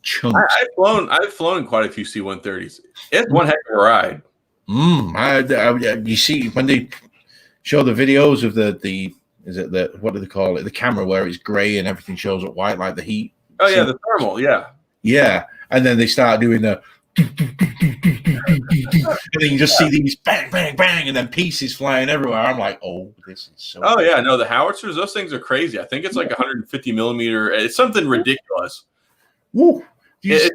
Chunks. I've flown in quite a few C-130s. It's one heck of a ride. You see when they show the videos of what do they call it? The camera where it's gray and everything shows up white like the heat. Oh yeah, the thermal, yeah. Yeah. And then they start doing the and then you just see these bang, bang, bang, and then pieces flying everywhere. I'm like, oh, this is so cool. Yeah, no, the howitzers, those things are crazy. I think it's like 150 millimeter. It's something ridiculous. Woo. It's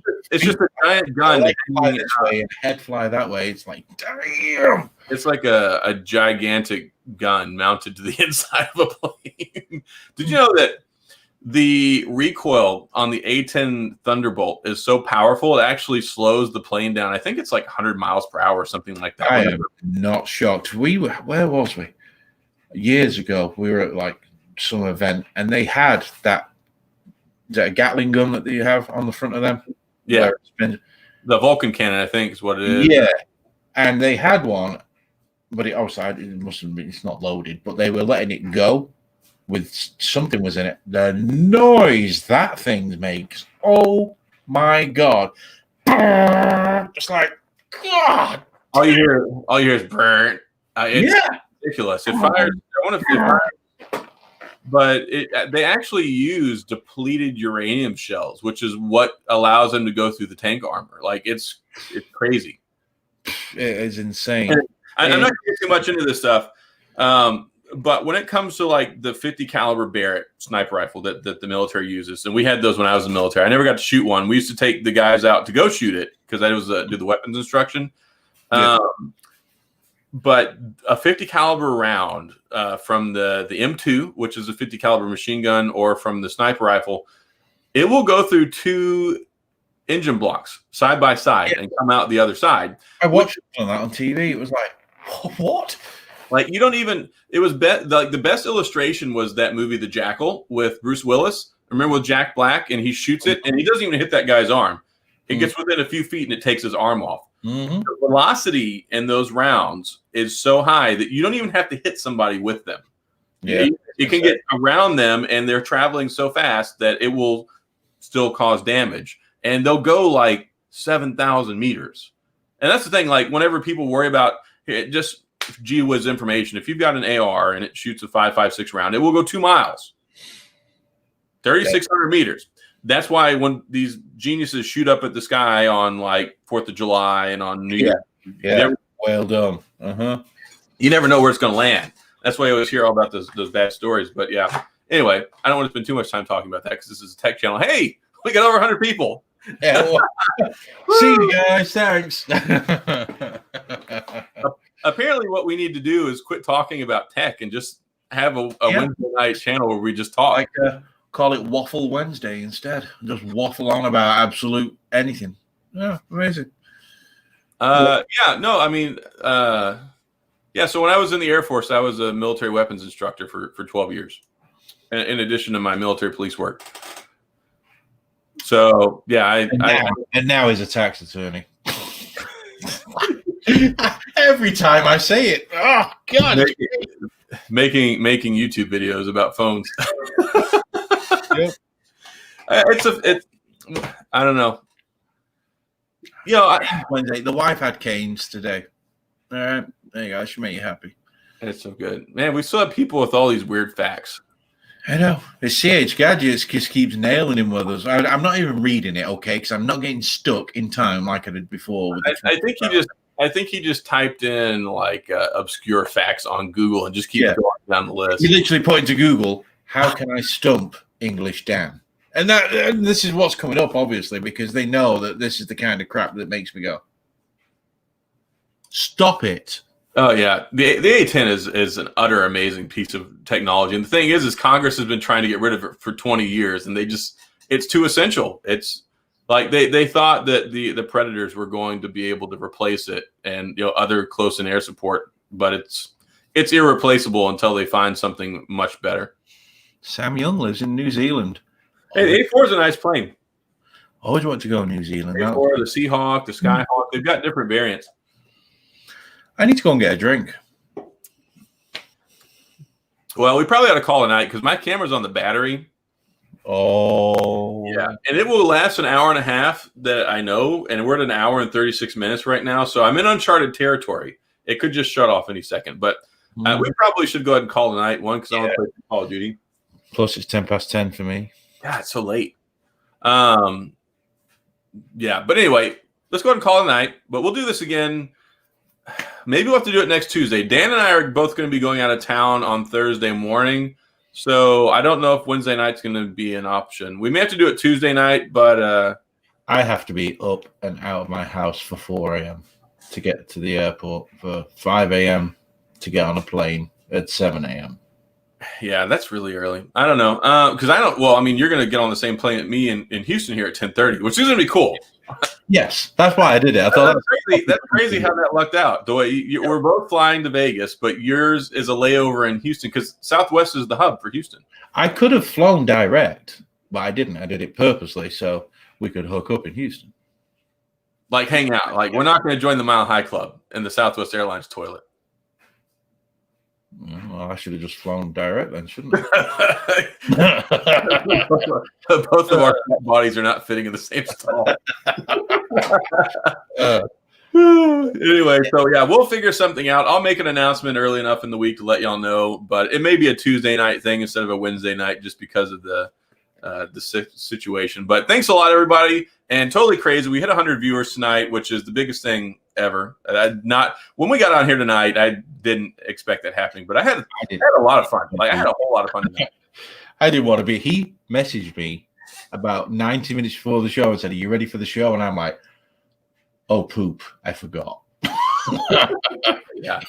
just a giant gun. Fly this way and head fly that way. It's like, damn. It's like a gigantic gun mounted to the inside of a plane. Did you know that the recoil on the A-10 Thunderbolt is so powerful it actually slows the plane down? I think it's like 100 miles per hour or something like that. I am not shocked. Where was we? Years ago, we were at like some event and they had that. Is that a Gatling gun that you have on the front of them? Yeah. The Vulcan cannon, I think, is what it is. Yeah. And they had one, but it's not loaded, but they were letting it go with something was in it. The noise that thing makes. Oh my God. Just like, God. All you hear is burn. It's ridiculous. It fires. But they actually use depleted uranium shells, which is what allows them to go through the tank armor. Like, it's crazy. It is insane. I'm not going to get too much into this stuff, but when it comes to like the 50 caliber Barrett sniper rifle that the military uses, and we had those when I was in the military. I never got to shoot one. We used to take the guys out to go shoot it because that was do the weapons instruction. Yeah. But a 50 caliber round from the M2, which is a 50 caliber machine gun, or from the sniper rifle, it will go through 2 engine blocks side by side and come out the other side. I watched that on TV. It was like, what? Like, you don't even. It was the best illustration was that movie, The Jackal, with Bruce Willis. Remember with Jack Black, and he shoots it, and he doesn't even hit that guy's arm. It gets within a few feet, and it takes his arm off. Mm-hmm. The velocity in those rounds is so high that you don't even have to hit somebody with them. Yeah, you can get around them, and they're traveling so fast that it will still cause damage. And they'll go like 7,000 meters. And that's the thing. Like, whenever people worry about it, just gee whiz information, if you've got an AR and it shoots a 5.56 round, it will go 2 miles, 3,600 meters. That's why when these geniuses shoot up at the sky on like 4th of July and on New Year, well done. You never know where it's going to land. That's why I always hear all about those bad stories. But yeah, anyway, I don't want to spend too much time talking about that because this is a tech channel. Hey, we got over 100 people. Yeah, well, see you guys. Thanks. Apparently, what we need to do is quit talking about tech and just have a Wednesday night channel where we just talk. Call it Waffle Wednesday instead. Just waffle on about absolute anything. Yeah, amazing. So when I was in the Air Force, I was a military weapons instructor for 12 years, in addition to my military police work. So, yeah. And now he's a tax attorney. Every time I say it. Oh, God. Making YouTube videos about phones. Yep. I don't know. Wednesday, the wife had canes today. All right, there you go. That should make you happy. It's so good, man. We still have people with all these weird facts. I know. The CH Gadgets just keeps nailing him with us. I'm not even reading it, okay, because I'm not getting stuck in time like I did before. I think he just typed in like obscure facts on Google and just keeps going down the list. He literally put into Google, "How can I stump English Dan?" And this is what's coming up, obviously, because they know that this is the kind of crap that makes me go, stop it. Oh, yeah. The A10 is an utter amazing piece of technology. And the thing is Congress has been trying to get rid of it for 20 years, and it's too essential. It's like they thought that the Predators were going to be able to replace it and other close and air support, but it's irreplaceable until they find something much better. Sam Young lives in New Zealand. Hey, the A4 is a nice plane. Always want to go to New Zealand. A4, the Seahawk, the Skyhawk, they've got different variants. I need to go and get a drink. Well, we probably ought to call it a night because my camera's on the battery. Oh. Yeah, and it will last an hour and a half that I know, and we're at an hour and 36 minutes right now, so I'm in uncharted territory. It could just shut off any second, but we probably should go ahead and call it a night, one, because I want to play Call of Duty. Plus, it's 10:10 for me. God, it's so late. But anyway, let's go ahead and call it a night, but we'll do this again. Maybe we'll have to do it next Tuesday. Dan and I are both going to be going out of town on Thursday morning, so I don't know if Wednesday night's going to be an option. We may have to do it Tuesday night, but I have to be up and out of my house for 4 a.m. to get to the airport, for 5 a.m. to get on a plane at 7 a.m. Yeah, that's really early. I don't know, because you're going to get on the same plane at me in Houston here at 10:30, which is going to be cool. Yes, that's why I did it. I thought that's crazy how that lucked out. The way we're both flying to Vegas, but yours is a layover in Houston because Southwest is the hub for Houston. I could have flown direct, but I didn't. I did it purposely so we could hook up in Houston. Like hang out. Like we're not going to join the Mile High Club in the Southwest Airlines toilet. Well, I should have just flown direct then, shouldn't I? Both of our bodies are not fitting in the same stall. Anyway, so yeah, we'll figure something out. I'll make an announcement early enough in the week to let y'all know, but it may be a Tuesday night thing instead of a Wednesday night just because of the situation. But thanks a lot, everybody. And totally crazy. We hit 100 viewers tonight, which is the biggest thing ever. When we got on here tonight, I didn't expect that happening, but I had a lot of fun. Like I had a whole lot of fun tonight. I didn't want to be. He messaged me about 90 minutes before the show and said, "Are you ready for the show?" And I'm like, "Oh poop, I forgot." Yeah,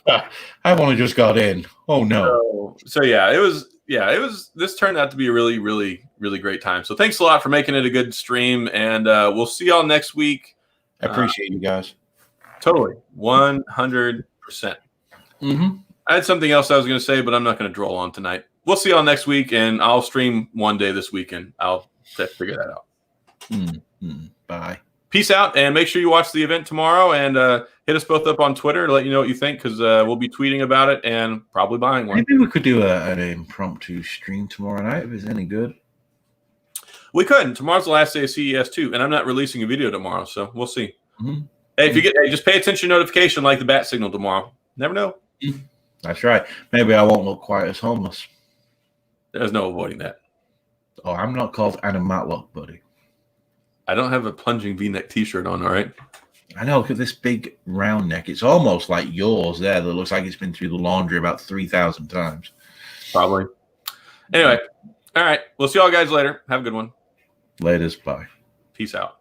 I've only just got in. Oh no. So yeah, it was. This turned out to be a really, really, really great time. So thanks a lot for making it a good stream, and we'll see y'all next week. I appreciate you guys. Totally, 100%. I had something else I was going to say, but I'm not going to draw on tonight. We'll see y'all next week, and I'll stream one day this weekend. I'll figure that out. Bye. Peace out, and make sure you watch the event tomorrow, and hit us both up on Twitter to let you know what you think, because we'll be tweeting about it and probably buying one. Maybe we could do an impromptu stream tomorrow night if it's any good. We could. Tomorrow's the last day of CES too, and I'm not releasing a video tomorrow, so we'll see. Hey, just pay attention notification like the bat signal tomorrow. Never know. That's right. Maybe I won't look quite as homeless. There's no avoiding that. Oh, I'm not called Anna Matlock, buddy. I don't have a plunging V-neck T-shirt on. All right. I know. Look at this big round neck. It's almost like yours there. That looks like it's been through the laundry about 3,000 times. Probably. Anyway. All right. We'll see y'all guys later. Have a good one. Laters. Bye. Peace out.